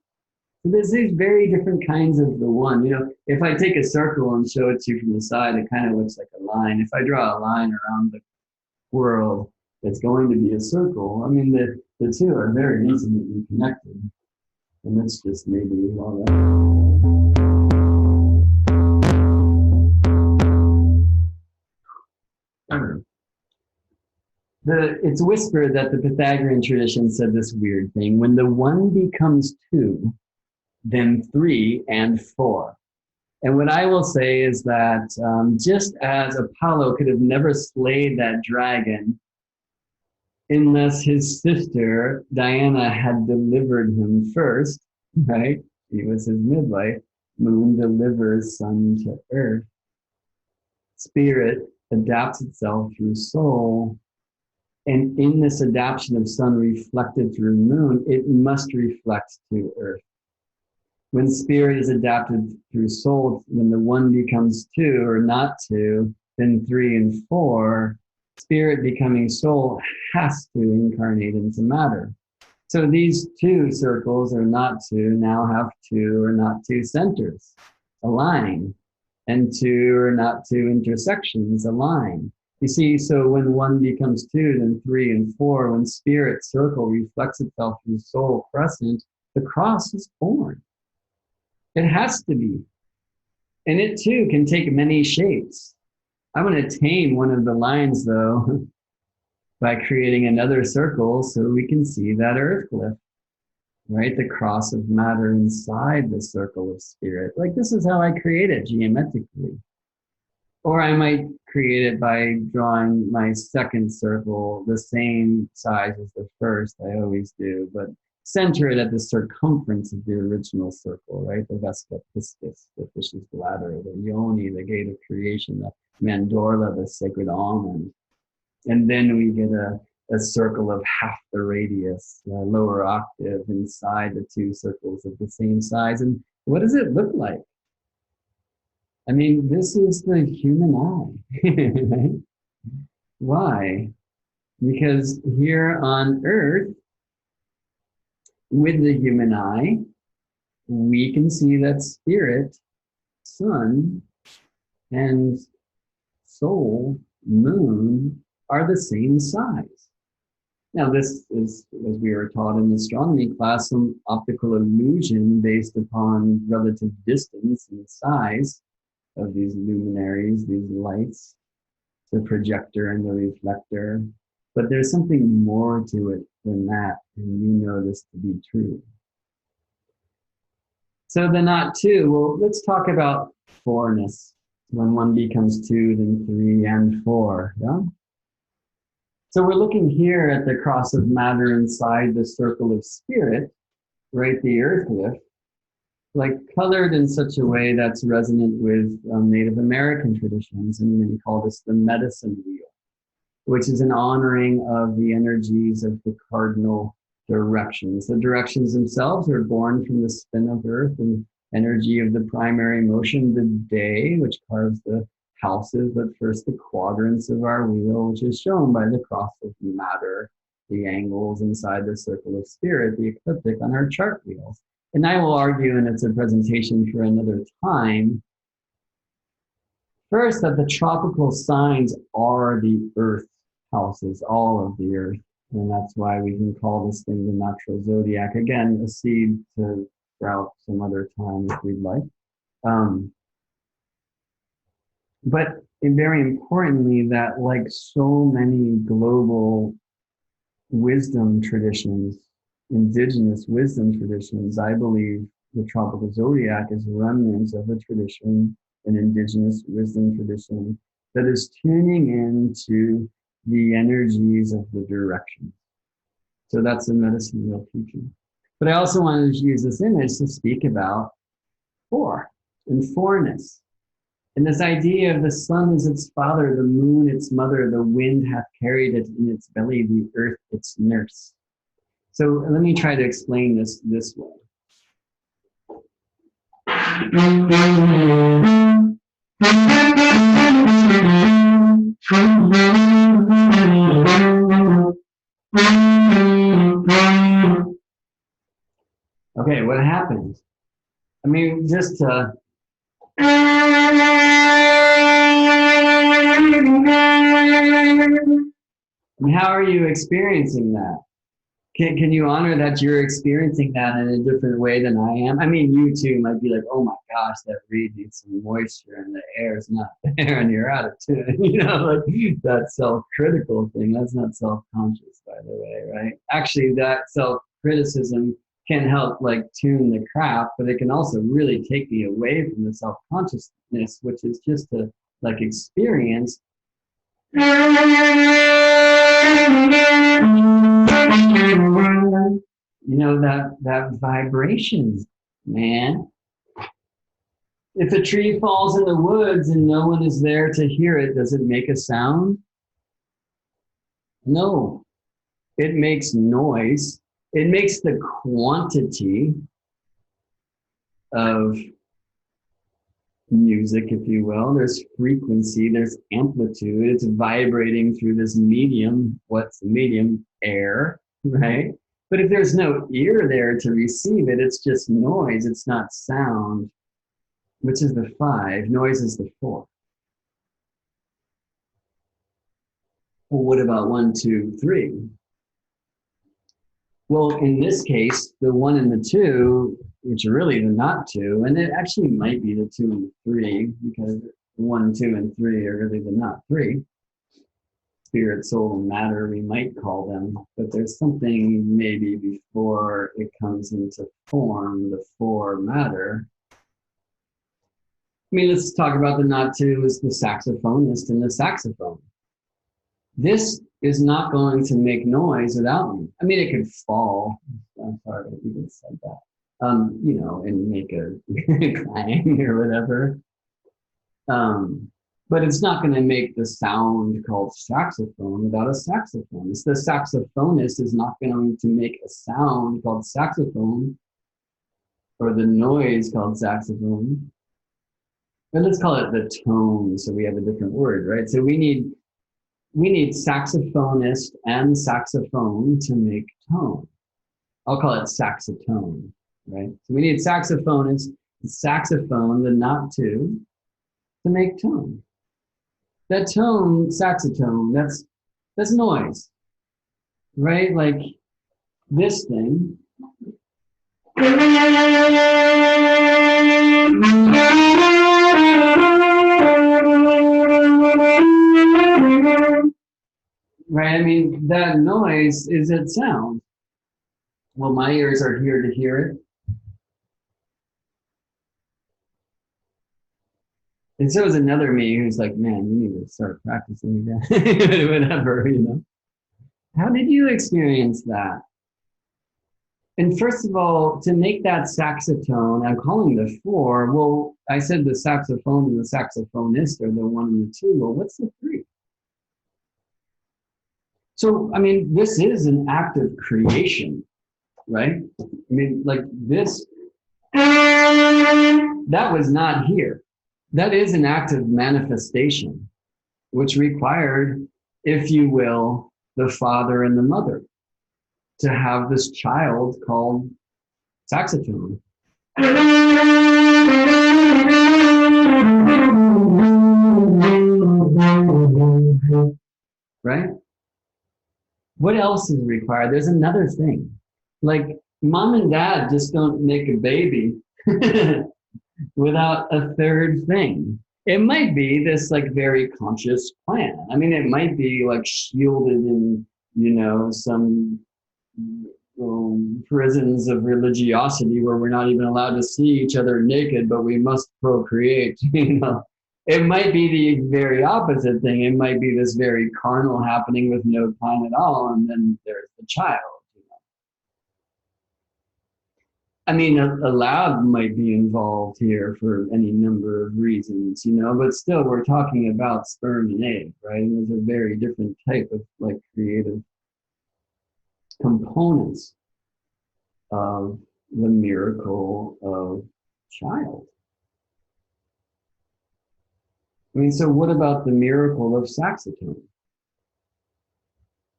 So there's these very different kinds of the one. You know, if I take a circle and show it to you from the side, it kind of looks like a line. If I draw a line around the world, it's going to be a circle. I mean, the two are very intimately connected. And that's just maybe all that. It's whispered that the Pythagorean tradition said this weird thing: when the one becomes two, then 3 and 4. And what I will say is that just as Apollo could have never slayed that dragon unless his sister Diana had delivered him first, right? He was his midwife. Moon delivers sun to earth. Spirit adapts itself through soul. And in this adaptation of sun reflected through moon, it must reflect to earth. When spirit is adapted through soul, when the one becomes two or not two, then three and four, spirit becoming soul has to incarnate into matter. So these two circles or not two now have two or not two centers align, and two or not two intersections align. You see, so when one becomes two, then three and four, when spirit circle reflects itself through soul crescent, the cross is born. It has to be. And it too can take many shapes. I'm going to tame one of the lines though by creating another circle so we can see that earth glyph, right? The cross of matter inside the circle of spirit. Like this is how I create it geometrically. Or I might create it by drawing my second circle the same size as the first, I always do, but center it at the circumference of the original circle, right? The Vespa Piscis, the fish's bladder, the Yoni, the gate of creation, the Mandorla, the sacred almond. And then we get a circle of half the radius, a lower octave inside the two circles of the same size. And what does it look like? I mean, this is the human eye, right? Why? Because here on Earth, with the human eye, we can see that spirit, sun, and soul, moon, are the same size. Now, this is, as we were taught in astronomy class, some optical illusion based upon relative distance and size of these luminaries, these lights, the projector and the reflector. But there's something more to it than that, and you know this to be true. So the not two, well, let's talk about fourness. When one becomes two, then three and four, yeah? So we're looking here at the cross of matter inside the circle of spirit, right, the earth glyph, like colored in such a way that's resonant with Native American traditions, and we call this the medicine wheel, which is an honoring of the energies of the cardinal directions. The directions themselves are born from the spin of Earth and energy of the primary motion, the day, which carves the houses, but first the quadrants of our wheel, which is shown by the cross of matter, the angles inside the circle of spirit, the ecliptic on our chart wheels. And I will argue, and it's a presentation for another time, first that the tropical signs are the earth houses, all of the earth. And that's why we can call this thing the natural zodiac. Again, a seed to sprout some other time if we'd like. But very importantly, that like so many global wisdom traditions, indigenous wisdom traditions, I believe the tropical zodiac is remnants of a tradition, an indigenous wisdom tradition that is tuning into the energies of the direction. So that's the medicine wheel teaching. But I also wanted to use this image to speak about four and fourness. And this idea of the sun is its father, the moon its mother, the wind hath carried it in its belly, the earth its nurse. So let me try to explain this way. Okay, what happened? I mean, just how are you experiencing that? Can you honor that you're experiencing that in a different way than I am? I mean, you too might be like, oh my gosh, that reed needs some moisture and the air is not there and you're out of tune. You know, like that self-critical thing, that's not self-conscious, by the way, right? Actually, that self-criticism can help like tune the craft, but it can also really take me away from the self-consciousness, which is just to like experience you know, that vibration, man. If a tree falls in the woods and no one is there to hear it, does it make a sound? No. It makes noise. It makes the quantity. of music, if you will. There's frequency, there's amplitude. It's vibrating through this medium. What's the medium? Air, right? But if there's no ear there to receive it, it's just noise. It's not sound, which is the 5. Noise is the 4. Well, what about 1, 2, 3? Well, in this case, the 1 and the 2, which are really the not 2, and it actually might be the 2 and the 3, because 1, 2, and 3 are really the not 3. Spirit, soul, and matter, we might call them, but there's something maybe before it comes into form, the 4 matter. I mean, let's talk about the not 2 is the saxophonist and the saxophone. This is not going to make noise without me. I mean, it could fall. I'm sorry if you just said that. And make a clang or whatever. But it's not going to make the sound called saxophone without a saxophone. The saxophonist is not going to make a sound called saxophone or the noise called saxophone. But let's call it the tone, so we have a different word, right? So we need saxophonist and saxophone to make tone. I'll call it saxotone, right? So we need saxophonist, saxophone, the not 2, to make tone. That tone, saxotone, that's noise, right? Like this thing. Right? I mean, that noise is its sound. Well, my ears are here to hear it. And so is another me who's like, man, you need to start practicing again. Whatever, How did you experience that? And first of all, to make that saxotone, I'm calling the 4. Well, I said the saxophone and the saxophonist are the 1 and the 2. Well, what's the 3? So, I mean, this is an act of creation, right? I mean, like this, that was not here. That is an act of manifestation, which required, if you will, the father and the mother to have this child called saxophone. Right? What else is required? There's another thing. Like mom and dad just don't make a baby without a third thing. It might be this like very conscious plan. I mean, it might be like shielded in, some prisons of religiosity where we're not even allowed to see each other naked, but we must procreate, It might be the very opposite thing. It might be this very carnal happening with no plan at all, and then there's the child. I mean, a lab might be involved here for any number of reasons, but still we're talking about sperm and egg, right? And there's a very different type of like creative components of the miracle of child. I mean, so what about the miracle of saxophone,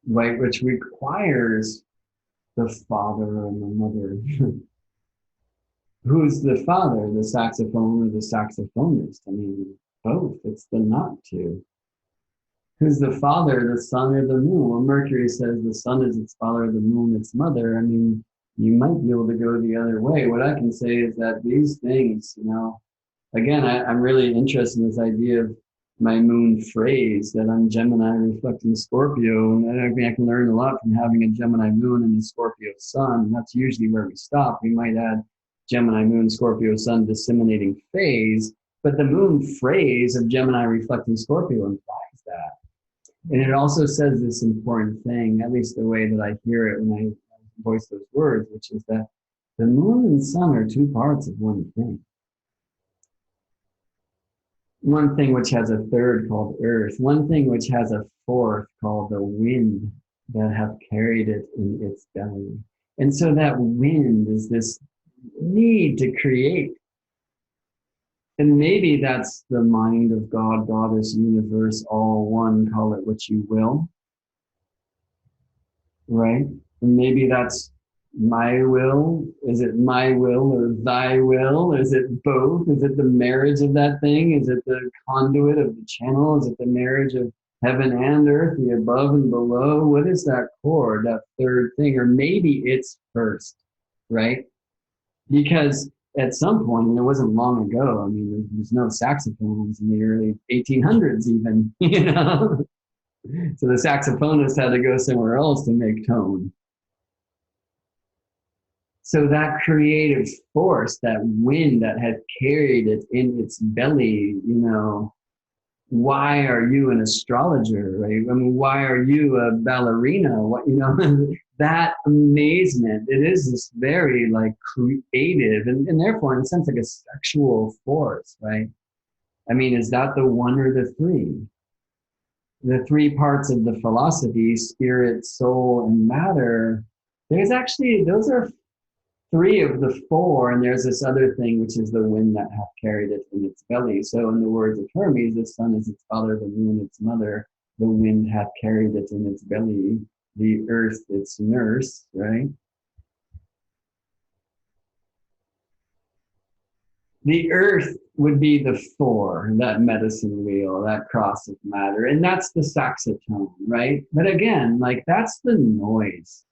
right? Which requires the father and the mother. Who's the father, the saxophone or the saxophonist? I mean, both. It's the not 2. Who's the father, the sun or the moon? Well, Mercury says the sun is its father, the moon its mother. I mean, you might be able to go the other way. What I can say is that these things, again, I'm really interested in this idea of my moon phrase that I'm Gemini reflecting Scorpio. And I think I can learn a lot from having a Gemini moon and a Scorpio sun. And that's usually where we stop. We might add Gemini moon, Scorpio sun disseminating phase, but the moon phrase of Gemini reflecting Scorpio implies that. And it also says this important thing, at least the way that I hear it when I voice those words, which is that the moon and sun are 2 parts of one thing. One thing which has a third called earth, one thing which has a fourth called the wind that have carried it in its belly. And so that wind is this need to create. And maybe that's the mind of God, Goddess, universe, all one, call it what you will, right? And maybe that's my will. Is it my will or thy will? Is it both? Is it the marriage of that thing? Is it the conduit of the channel? Is it the marriage of heaven and earth, the above and below? What is that chord, that third thing? Or maybe it's first, right? Because at some point, and it wasn't long ago, I mean, there's no saxophones in the early 1800s even, you know? So the saxophonist had to go somewhere else to make tone. So that creative force, that wind that had carried it in its belly, you know, why are you an astrologer, right? I mean, why are you a ballerina? What, you know, that amazement, it is this very like creative and therefore in a sense like a sexual force, right? I mean, is that the one or the three? The three parts of the philosophy, spirit, soul, and matter, there's actually, those are three of the four, and there's this other thing, which is the wind that hath carried it in its belly. So in the words of Hermes, the sun is its father, the moon its mother, the wind hath carried it in its belly, the earth its nurse, right? The earth would be the four, that medicine wheel, that cross of matter, and that's the saxophone, right? But again, like that's the noise.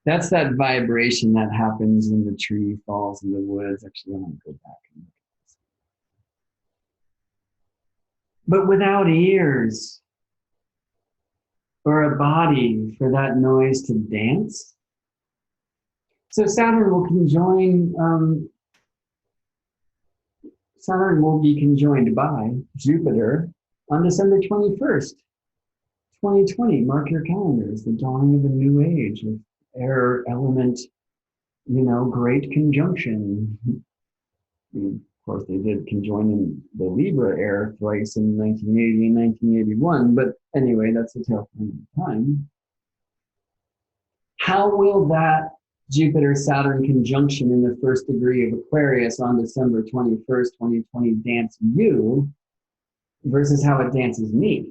That's that vibration that happens when the tree falls in the woods. Actually, I want to go back and look at this. But without ears or a body for that noise to dance. So Saturn will be conjoined by Jupiter on December 21st, 2020. Mark your calendars, the dawning of a new age of air element, you know, great conjunction. Of course, they did conjoin in the Libra air thrice in 1980 and 1981, but anyway, that's a tale for another time. How will that Jupiter-Saturn conjunction in the first degree of Aquarius on December 21st, 2020 dance you versus how it dances me?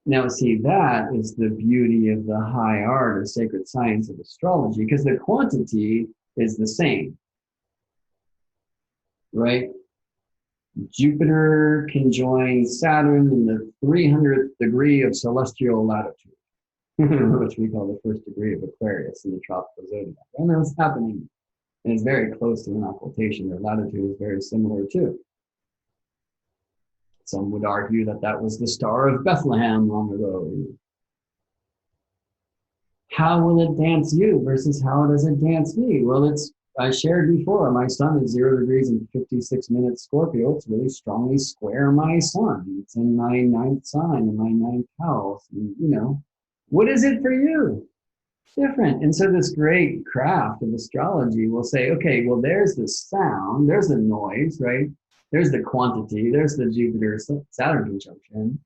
Now, see, that is the beauty of the high art or sacred science of astrology, because the quantity is the same, right? Jupiter conjoins Saturn in the 300th degree of celestial latitude, which we call the first degree of Aquarius in the tropical zodiac. And that's happening, and it's very close to an occultation. Their latitude is very similar too. Some would argue that that was the Star of Bethlehem long ago. How will it dance you versus how does it dance me? Well, I shared before, my sun is 0 degrees and 56 minutes Scorpio. It's really strongly square my sun. It's in my ninth sign, in my ninth house. And, you know, what is it for you? Different. And so this great craft of astrology will say, okay, well, there's the sound, there's the noise, right? There's the quantity, there's the Jupiter-Saturn conjunction.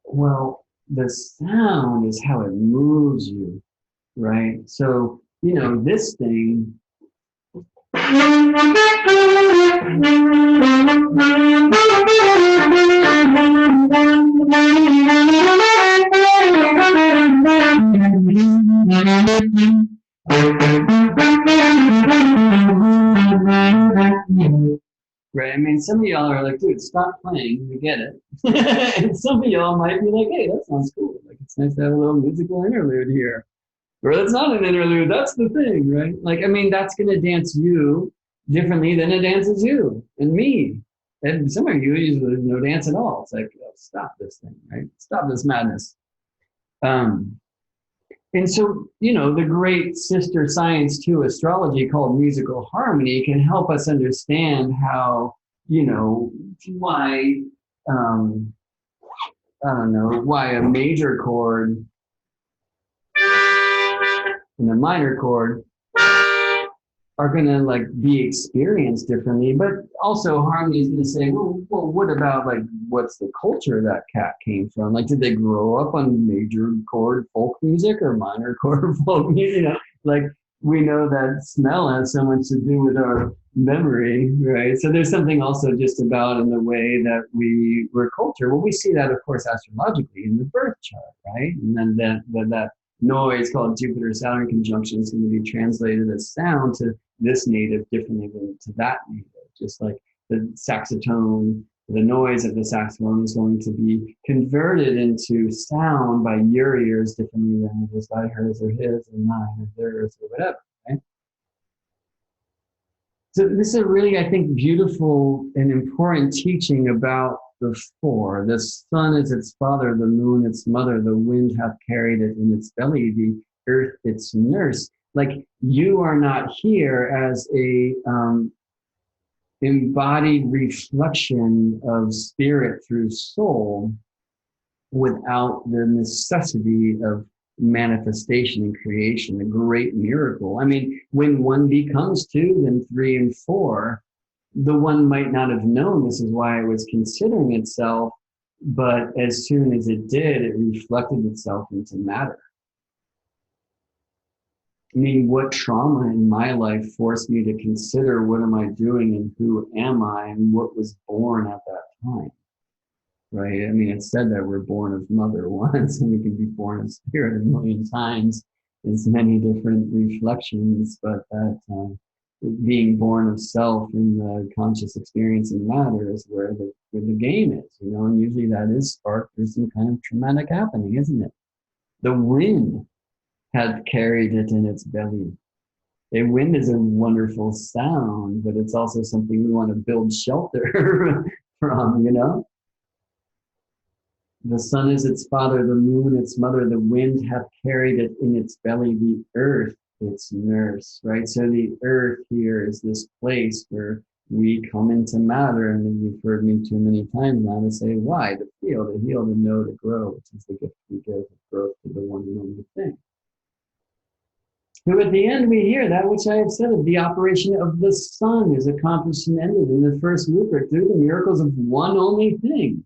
Well, the sound is how it moves you, right? So, you know, this thing. Right. I mean, some of y'all are like, dude, stop playing. We get it. And some of y'all might be like, hey, that sounds cool. Like, it's nice to have a little musical interlude here. Or that's not an interlude. That's the thing, right? Like, I mean, that's going to dance you differently than it dances you and me. And some of you usually no dance at all. It's like, oh, stop this thing, right? Stop this madness. And so, you know, the great sister science to astrology called musical harmony can help us understand how, you know, why, I don't know, why a major chord and a minor chord are going to like be experienced differently, but also harmony is going to say, well, what about like what's the culture that cat came from? Like, did they grow up on major chord folk music or minor chord folk music? You know, like we know that smell has so much to do with our memory, right? So there's something also just about in the way that we're cultured. Well, we see that, of course, astrologically in the birth chart, right? And then that noise called Jupiter-Saturn conjunction is going to be translated as sound to this native differently than to that native. Just like the saxophone, the noise of the saxophone is going to be converted into sound by your ears differently than it is by hers or his or mine or theirs or whatever, right? So this is a really, I think, beautiful and important teaching about the four. The sun is its father, the moon its mother, the wind hath carried it in its belly, the earth its nurse. Like, you are not here as a embodied reflection of spirit through soul without the necessity of manifestation and creation, a great miracle. I mean, when one becomes two, then three and four, the one might not have known this is why it was considering itself, but as soon as it did, it reflected itself into matter. I mean, what trauma in my life forced me to consider what am I doing and who am I and what was born at that time, right? I mean, it's said that we're born of mother once and we can be born of spirit a million times. There's many different reflections, but that being born of self in the conscious experience in matter is where the game is, you know, and usually that is sparked through some kind of traumatic happening, isn't it? The wind had carried it in its belly. A wind is a wonderful sound, but it's also something we want to build shelter from, you know? The sun is its father, the moon its mother, the wind hath carried it in its belly, the earth its nurse, right? So the earth here is this place where we come into matter, and you've heard me too many times now to say, why? To feel, to heal, to know, to grow, which is the gift we give of growth to the one and only thing. So at the end, we hear that which I have said of the operation of the sun is accomplished and ended in the first rupert through the miracles of one only thing.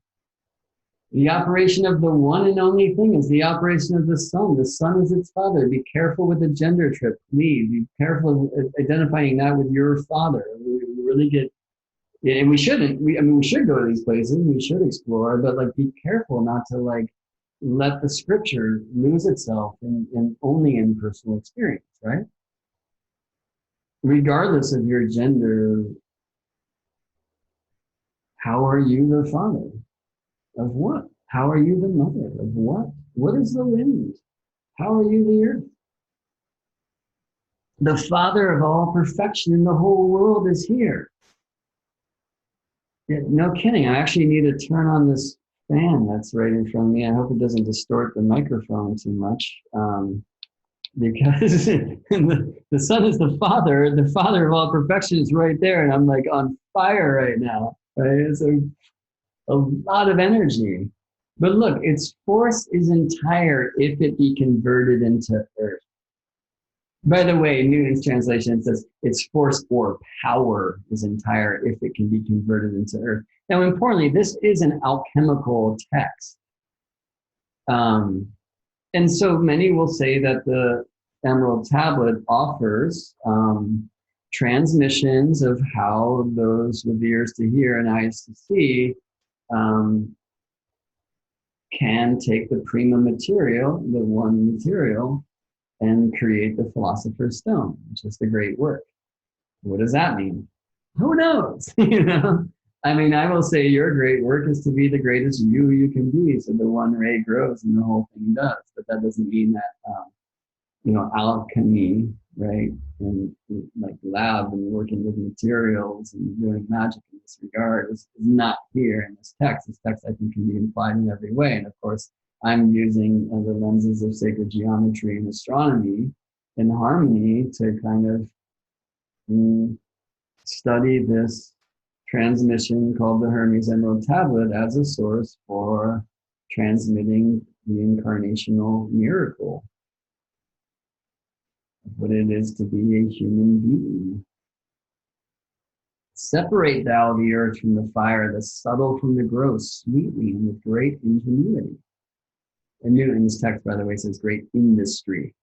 The operation of the one and only thing is the operation of the sun. The sun is its father. Be careful with the gender trip, please. Be careful identifying that with your father. We really get, and we shouldn't. I mean, we should go to these places. We should explore, but like, be careful not to like let the scripture lose itself in only in personal experience, right? Regardless of your gender, how are you the father? Of what? How are you the mother? Of what? What is the wind? How are you the earth? The father of all perfection in the whole world is here. Yeah, no kidding. I actually need to turn on this fan that's right in front of me. I hope it doesn't distort the microphone too much. Because the sun is the father of all perfection is right there, and I'm like on fire right now. Right? It's a lot of energy. But look, its force is entire if it be converted into earth. By the way, Newton's translation says its force or power is entire if it can be converted into earth. Now, importantly, this is an alchemical text. And so many will say that the Emerald Tablet offers transmissions of how those with ears to hear and eyes to see can take the prima material, the one material, and create the Philosopher's Stone, which is the great work. What does that mean? Who knows? You know, I mean, I will say your great work is to be the greatest you can be. So the one ray grows and the whole thing does. But that doesn't mean that, you know, alchemy, right? And like lab and working with materials and doing magic in this regard is not here in this text. This text, I think, can be implied in every way. And of course, I'm using the lenses of sacred geometry and astronomy in harmony to kind of study this transmission called the Hermes Emerald Tablet as a source for transmitting the incarnational miracle of what it is to be a human being. Separate thou the earth from the fire, the subtle from the gross, sweetly and with great ingenuity. And Newton's text, by the way, says great industry.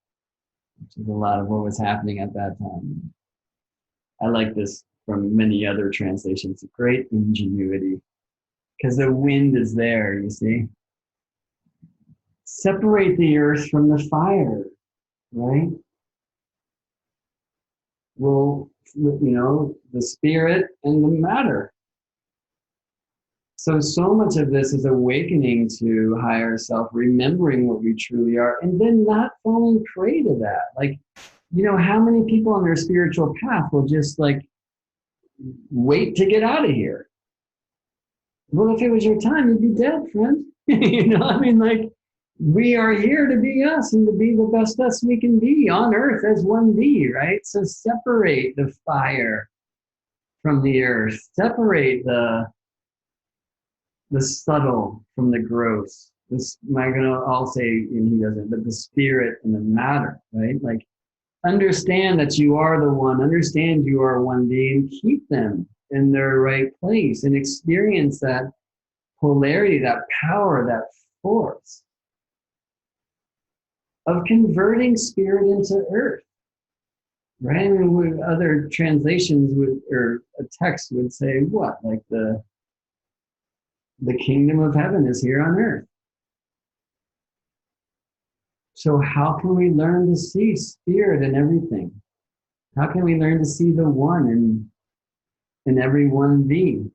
which is a lot of what was happening at that time. I like this from many other translations. Great ingenuity, because the wind is there, you see. Separate the earth from the fire, right? Well, the spirit and the matter. So much of this is awakening to higher self, remembering what we truly are, and then not falling prey to that. Like, how many people on their spiritual path will just wait to get out of here? Well, if it was your time, you'd be dead, friend. We are here to be us and to be the best us we can be on earth as one be, right? So separate the fire from the earth, separate the subtle from the gross. This, I'm gonna all say, and he doesn't, but the spirit and the matter, right? Like, understand that you are the one, understand you are one being, keep them in their right place and experience that polarity, that power, that force of converting spirit into earth, right? I mean, other translations or a text would say what? Like the kingdom of heaven is here on earth. So how can we learn to see spirit in everything? How can we learn to see the one in every one being?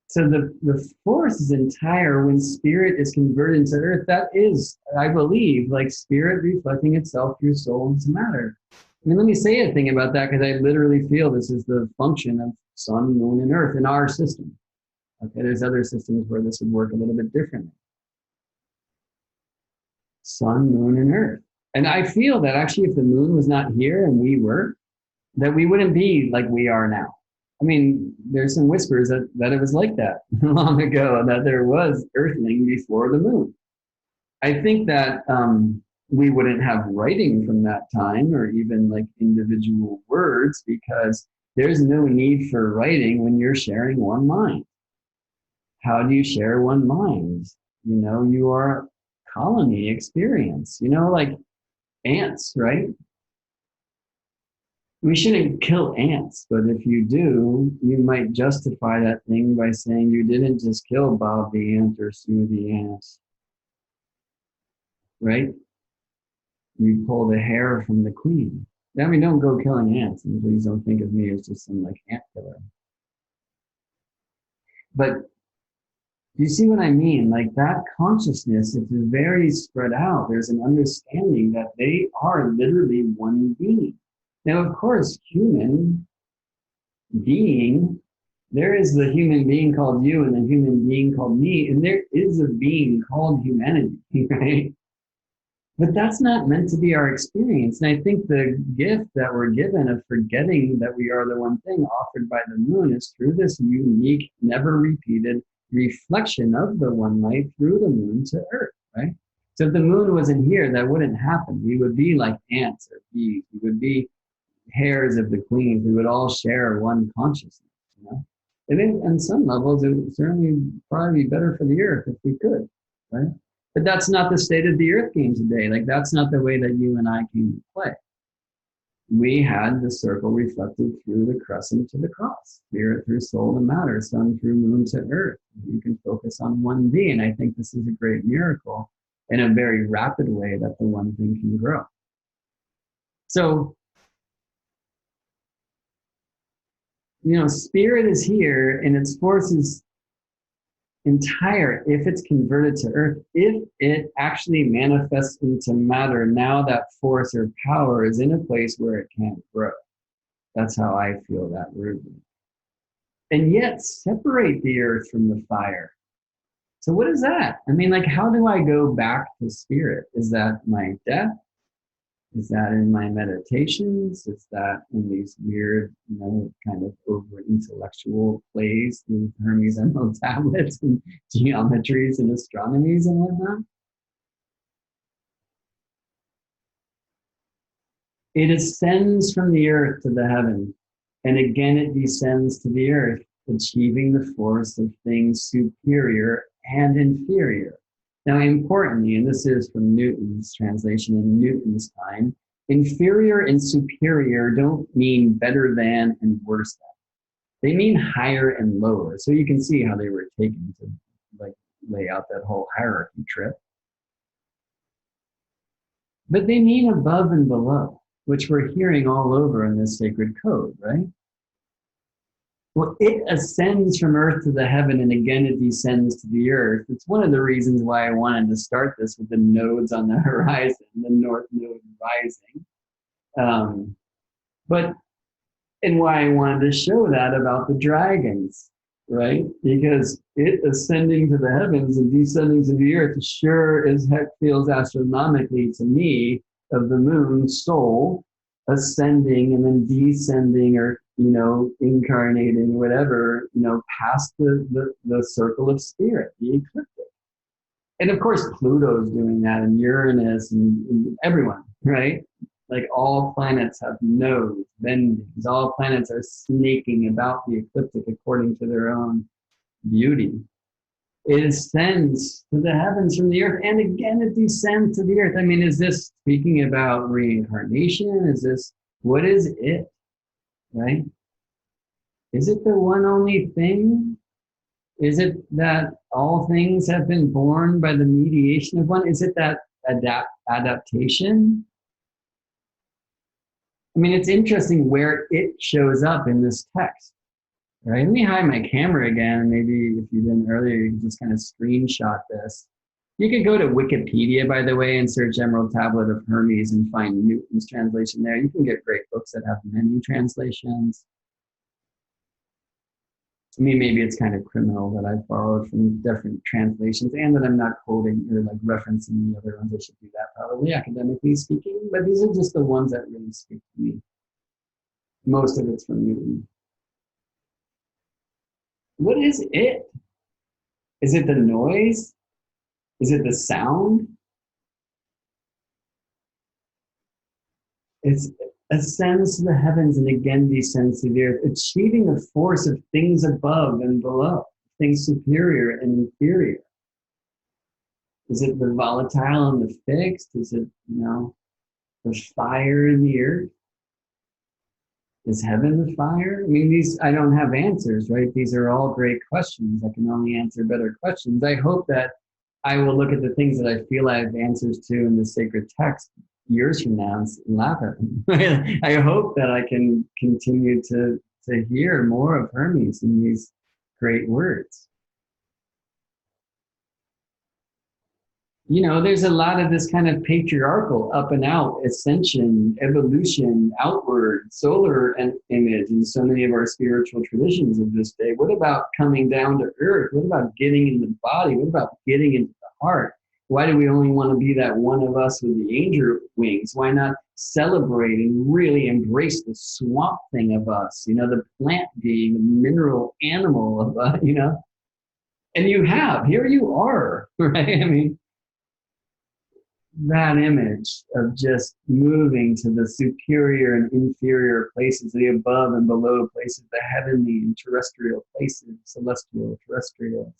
So the force is entire when spirit is converted into earth. That is, I believe, like spirit reflecting itself through soul into matter. I mean, let me say a thing about that, because I literally feel this is the function of sun, moon, and earth in our system. Okay, there's other systems where this would work a little bit differently. Sun, moon, and earth. And I feel that actually if the moon was not here and we were, that we wouldn't be like we are now. I mean, there's some whispers that it was like that long ago, that there was earthling before the moon. I think that we wouldn't have writing from that time or even like individual words, because there's no need for writing when you're sharing one mind. How do you share one mind? You are colony experience, like ants, right? We shouldn't kill ants, but if you do, you might justify that thing by saying you didn't just kill Bob the ant or Sue the ant, right? You pulled a hair from the queen. I mean, don't go killing ants, and please don't think of me as just some like ant killer. But you see what I mean? Like that consciousness, it's very spread out. There's an understanding that they are literally one being. Now, of course, human being, there is the human being called you and the human being called me, and there is a being called humanity, right? But that's not meant to be our experience. And I think the gift that we're given of forgetting that we are the one thing offered by the moon is through this unique, never repeated reflection of the one light through the moon to earth, right? So if the moon wasn't here, that wouldn't happen. We would be like ants or bees. We would be hairs of the queen. We would all share one consciousness, And then on some levels, it would certainly probably be better for the earth if we could, right? But that's not the state of the earth game today. Like that's not the way that you and I came to play. We had the circle reflected through the crescent to the cross, spirit through soul to matter, sun through moon to earth. You can focus on one being. I think this is a great miracle in a very rapid way that the one thing can grow. So, spirit is here and its force is entire if it's converted to earth. If it actually manifests into matter, now that force or power is in a place where it can't grow. That's how I feel that rudely. And yet separate the earth from the fire. So what is that? I mean, like, how do I go back to spirit? Is that my death? Is that in my meditations? Is that in these weird, kind of over intellectual plays with Hermes Emerald Tablets and geometries and astronomies and whatnot? It ascends from the earth to the heaven, and again it descends to the earth, achieving the force of things superior and inferior. Now, importantly, and this is from Newton's translation in Newton's time, inferior and superior don't mean better than and worse than. They mean higher and lower. So you can see how they were taken to like lay out that whole hierarchy trip. But they mean above and below, which we're hearing all over in this sacred code, right? Well, it ascends from earth to the heaven, and again it descends to the earth. It's one of the reasons why I wanted to start this with the nodes on the horizon, the north node rising. But and why I wanted to show that about the dragons, right? Because it ascending to the heavens and descending to the earth sure as heck feels astronomically to me of the moon's soul ascending and then descending, or incarnating, whatever, past the circle of spirit, the ecliptic. And of course Pluto's doing that, and Uranus, and everyone, right? Like all planets have nodes, bendings. All planets are snaking about the ecliptic according to their own beauty. It ascends to the heavens from the earth, and again it descends to the earth. I mean, is this speaking about reincarnation? What is it, right? Is it the one only thing? Is it that all things have been born by the mediation of one? Is it that adaptation? I mean, it's interesting where it shows up in this text, right? Let me hide my camera again. Maybe if you didn't earlier, you can just kind of screenshot this. You could go to Wikipedia, by the way, and search Emerald Tablet of Hermes and find Newton's translation there. You can get great books that have many translations. To me, maybe it's kind of criminal that I've borrowed from different translations and that I'm not quoting or like referencing the other ones. I should do that probably, academically speaking. But these are just the ones that really speak to me. Most of it's from Newton. What is it? Is it the noise? Is it the sound? It ascends to the heavens and again descends to the earth, achieving the force of things above and below, things superior and inferior. Is it the volatile and the fixed? Is it, the fire in the earth? Is heaven the fire? I mean, I don't have answers, right? These are all great questions. I can only answer better questions. I hope that I will look at the things that I feel I have answers to in the sacred text years from now and laugh at them. I hope that I can continue to hear more of Hermes in these great words. There's a lot of this kind of patriarchal up and out, ascension, evolution, outward, solar image in so many of our spiritual traditions of this day. What about coming down to earth? What about getting in the body? What about getting into the heart? Why do we only want to be that one of us with the angel wings? Why not celebrate and really embrace the swamp thing of us? The plant being, the mineral animal of us, And here you are, right? I mean, that image of just moving to the superior and inferior places, the above and below places, the heavenly and terrestrial places, celestial, terrestrial,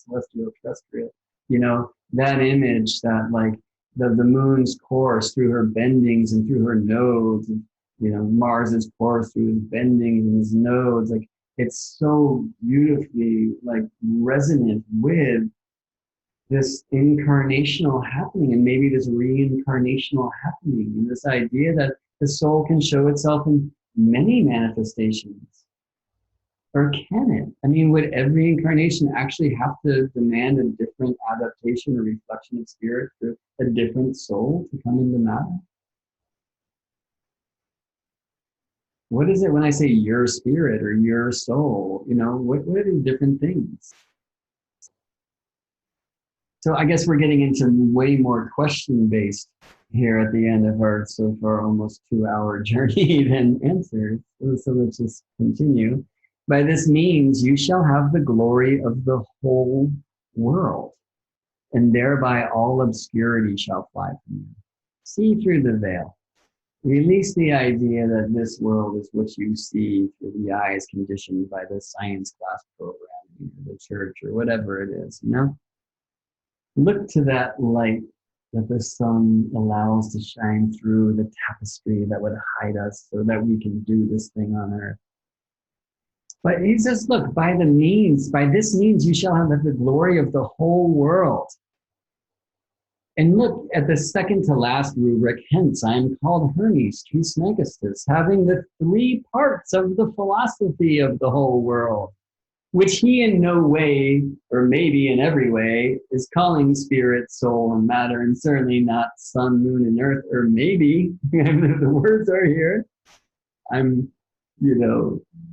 that image that like the moon's course through her bendings and through her nodes, and Mars's course through his bendings and his nodes, like it's so beautifully like resonant with this incarnational happening, and maybe this reincarnational happening, and this idea that the soul can show itself in many manifestations. Or can it? I mean, would every incarnation actually have to demand a different adaptation or reflection of spirit for a different soul to come into matter? What is it when I say your spirit or your soul? What are these different things? So I guess we're getting into way more question-based here at the end of our so far almost 2-hour journey than answers. So let's just continue. By this means, you shall have the glory of the whole world, and thereby all obscurity shall fly from you. See through the veil. Release the idea that this world is what you see through the eyes conditioned by the science class program, the church, or whatever it is, Look to that light that the sun allows to shine through the tapestry that would hide us so that we can do this thing on earth. But he says, look, by this means you shall have the glory of the whole world. And look at the second to last rubric, hence I am called Hermes Trismegistus, having the three parts of the philosophy of the whole world, which he in no way, or maybe in every way, is calling spirit, soul, and matter, and certainly not sun, moon, and earth, or maybe, the words are here, I'm,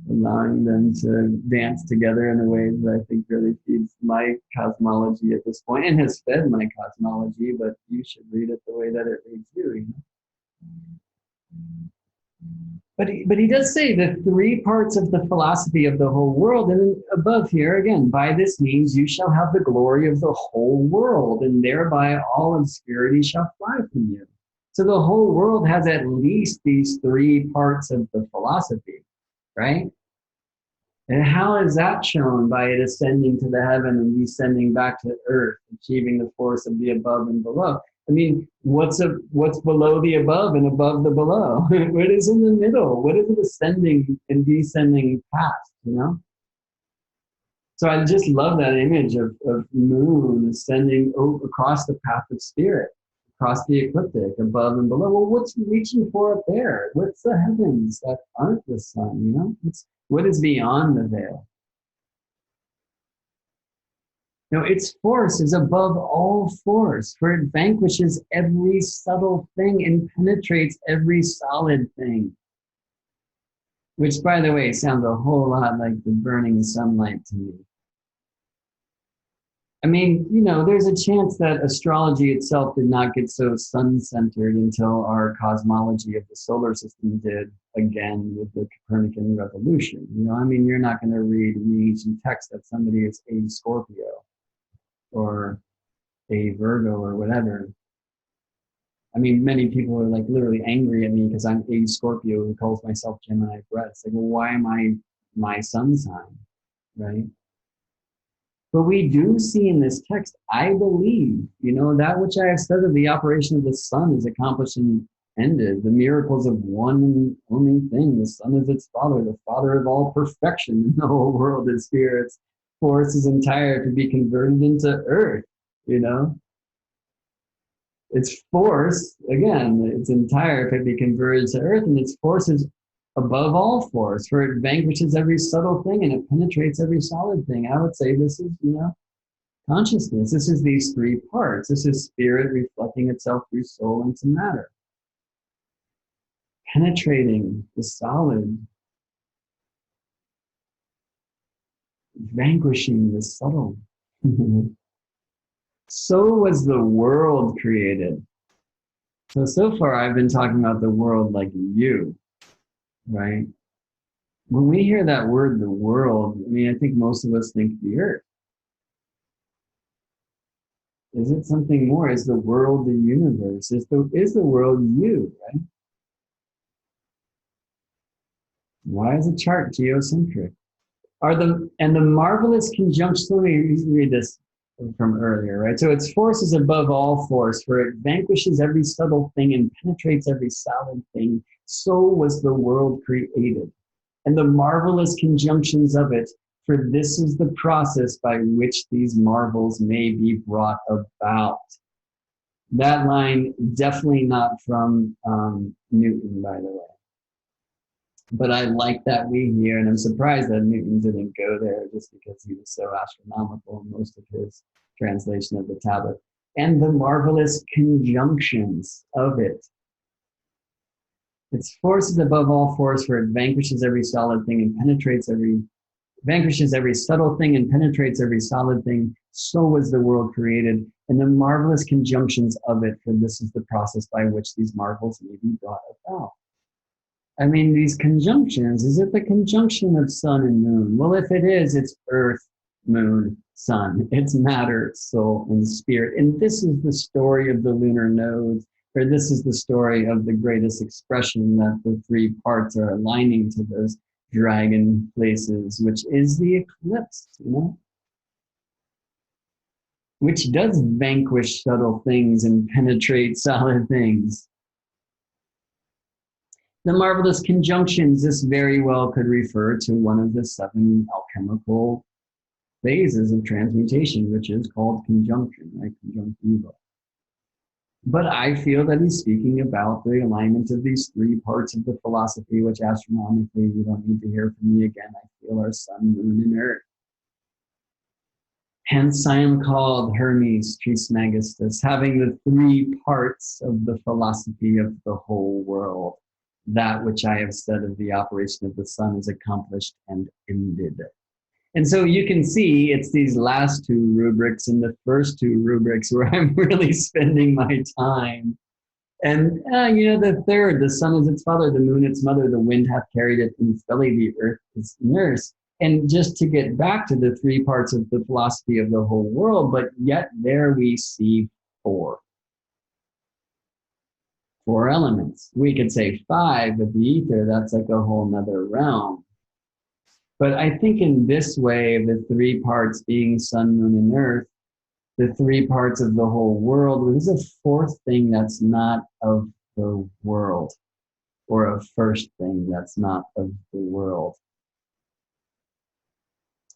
allowing them to dance together in a way that I think really feeds my cosmology at this point, and has fed my cosmology, but you should read it the way that it reads you, But he does say the three parts of the philosophy of the whole world, and then above here again, by this means you shall have the glory of the whole world, and thereby all obscurity shall fly from you. So the whole world has at least these three parts of the philosophy, right? And how is that shown? By it ascending to the heaven and descending back to earth, achieving the force of the above and below. I mean, what's below the above and above the below? What is in the middle? What is it ascending and descending past, So I just love that image of moon ascending across the path of spirit, across the ecliptic, above and below. Well, what's reaching for up there? What's the heavens that aren't the sun, what is beyond the veil? Its force is above all force, for it vanquishes every subtle thing and penetrates every solid thing. Which, by the way, sounds a whole lot like the burning sunlight to me. I mean, there's a chance that astrology itself did not get so sun-centered until our cosmology of the solar system did, again, with the Copernican revolution. You're not going to read in ancient text that somebody is a Scorpio or a Virgo or whatever. Many people are like literally angry at me because I'm a Scorpio who calls myself Gemini Brett. It's like, well, why am I my sun sign, right? But we do see in this text, I believe, that which I have said of the operation of the sun is accomplished and ended. The miracles of one and only thing. The sun is its father, the father of all perfection in the whole world is here. Its force is entire to be converted into earth, Its force, again, its entire could be converted to earth, and its force is above all force, for it vanquishes every subtle thing and it penetrates every solid thing. I would say this is, consciousness. This is these three parts. This is spirit reflecting itself through soul into matter. Penetrating the solid, vanquishing the subtle. So was the world created. So far I've been talking about the world like you, right? When we hear that word, the world, I think most of us think the earth. Is it something more? Is the world the universe? Is the world you, right? Why is a chart geocentric? And the marvelous conjunction, let me read this from earlier, right? So its force is above all force, for it vanquishes every subtle thing and penetrates every solid thing. So was the world created, and the marvelous conjunctions of it, for this is the process by which these marvels may be brought about. That line, definitely not from Newton, by the way. But I like that we hear, and I'm surprised that Newton didn't go there just because he was so astronomical in most of his translation of the tablet. And the marvelous conjunctions of it. Its force is above all force, for it vanquishes every solid thing and vanquishes every subtle thing and penetrates every solid thing. So was the world created, and the marvelous conjunctions of it, for this is the process by which these marvels may be brought about. These conjunctions, is it the conjunction of sun and moon? Well, if it is, it's earth, moon, sun. It's matter, soul, and spirit. And this is the story of the lunar nodes, or this is the story of the greatest expression that the three parts are aligning to those dragon places, which is the eclipse, which does vanquish subtle things and penetrate solid things. The marvelous conjunctions, this very well could refer to one of the 7 alchemical phases of transmutation, which is called conjunction, right? Conjunctiva. But I feel that he's speaking about the alignment of these 3 parts of the philosophy, which astronomically, you don't need to hear from me again. I feel are sun, moon, and earth. Hence, I am called Hermes Trismegistus, having the 3 parts of the philosophy of the whole world. That which I have said of the operation of the sun is accomplished and ended. And so you can see it's these last 2 rubrics and the first 2 rubrics where I'm really spending my time. And, the third, the sun is its father, the moon its mother, the wind hath carried it in its belly, the earth its nurse. And just to get back to the 3 parts of the philosophy of the whole world, but yet there we see 4 elements. We could say 5 with the ether, that's like a whole nother realm. But I think in this way, the 3 parts being sun, moon, and earth, the 3 parts of the whole world, there's a 4th thing that's not of the world, or a first thing that's not of the world.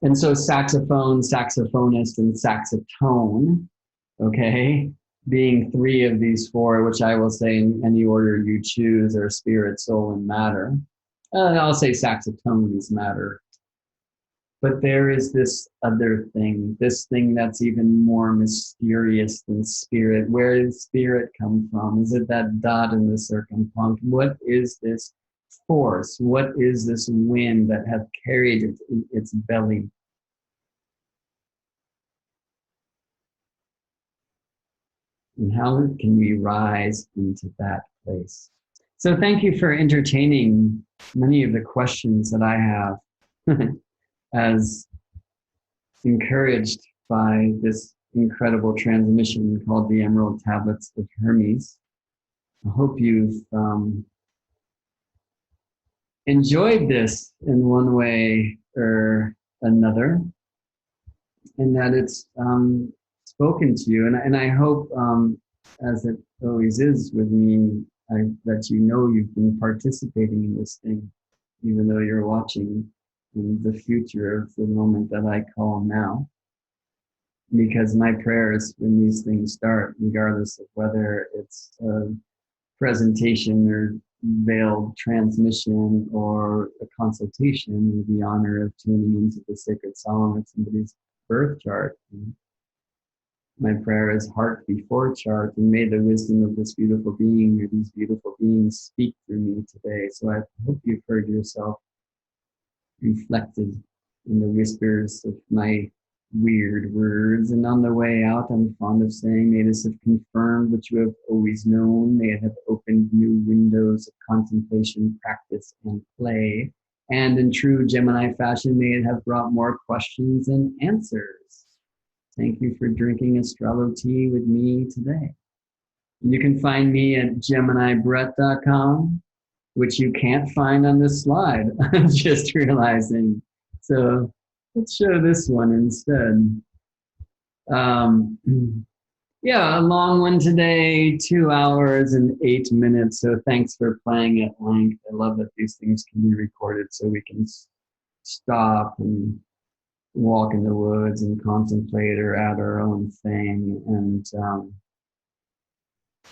And so saxophone, saxophonist, and saxotone, okay, being 3 of these 4, which I will say in any order you choose, are spirit, soul, and matter. I'll say saxotone is matter. But there is this other thing, this thing that's even more mysterious than spirit. Where does spirit come from? Is it that dot in the circumpunct? What is this force? What is this wind that hath carried it in its belly? And how can we rise into that place? So thank you for entertaining many of the questions that I have as encouraged by this incredible transmission called the Emerald Tablets of Hermes. I hope you've enjoyed this in one way or another, and that it's spoken to you. And I hope, as it always is with me, that you've been participating in this thing, even though you're watching in the future of the moment that I call now. Because my prayers when these things start, regardless of whether it's a presentation or veiled transmission or a consultation, with the honor of tuning into the sacred solemn of somebody's birth chart. My prayer is heart before chart, and may the wisdom of this beautiful being or these beautiful beings speak through me today. So I hope you've heard yourself reflected in the whispers of my weird words. And on the way out, I'm fond of saying, may this have confirmed what you have always known. May it have opened new windows of contemplation, practice, and play. And in true Gemini fashion, may it have brought more questions and answers. Thank you for drinking Astrology with me today. You can find me at GeminiBrett.com, which you can't find on this slide. I'm just realizing. So let's show this one instead. Yeah, a long one today, 2 hours and 8 minutes. So thanks for playing at length. I love that these things can be recorded so we can stop and walk in the woods and contemplate or add our own thing. And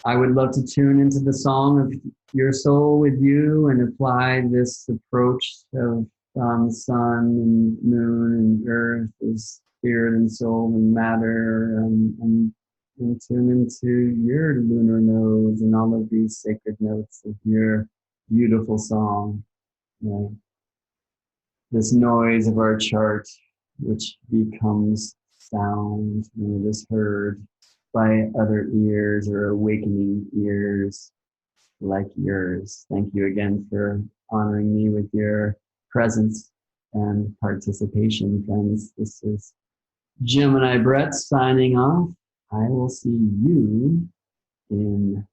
I would love to tune into the song of your soul with you and apply this approach of sun and moon and earth as spirit and soul and matter, and tune into your lunar nodes and all of these sacred notes of your beautiful song. This noise of our chart, which becomes sound when it is heard by other ears or awakening ears like yours. Thank you again for honoring me with your presence and participation, friends. This is Gemini Brett signing off. I will see you in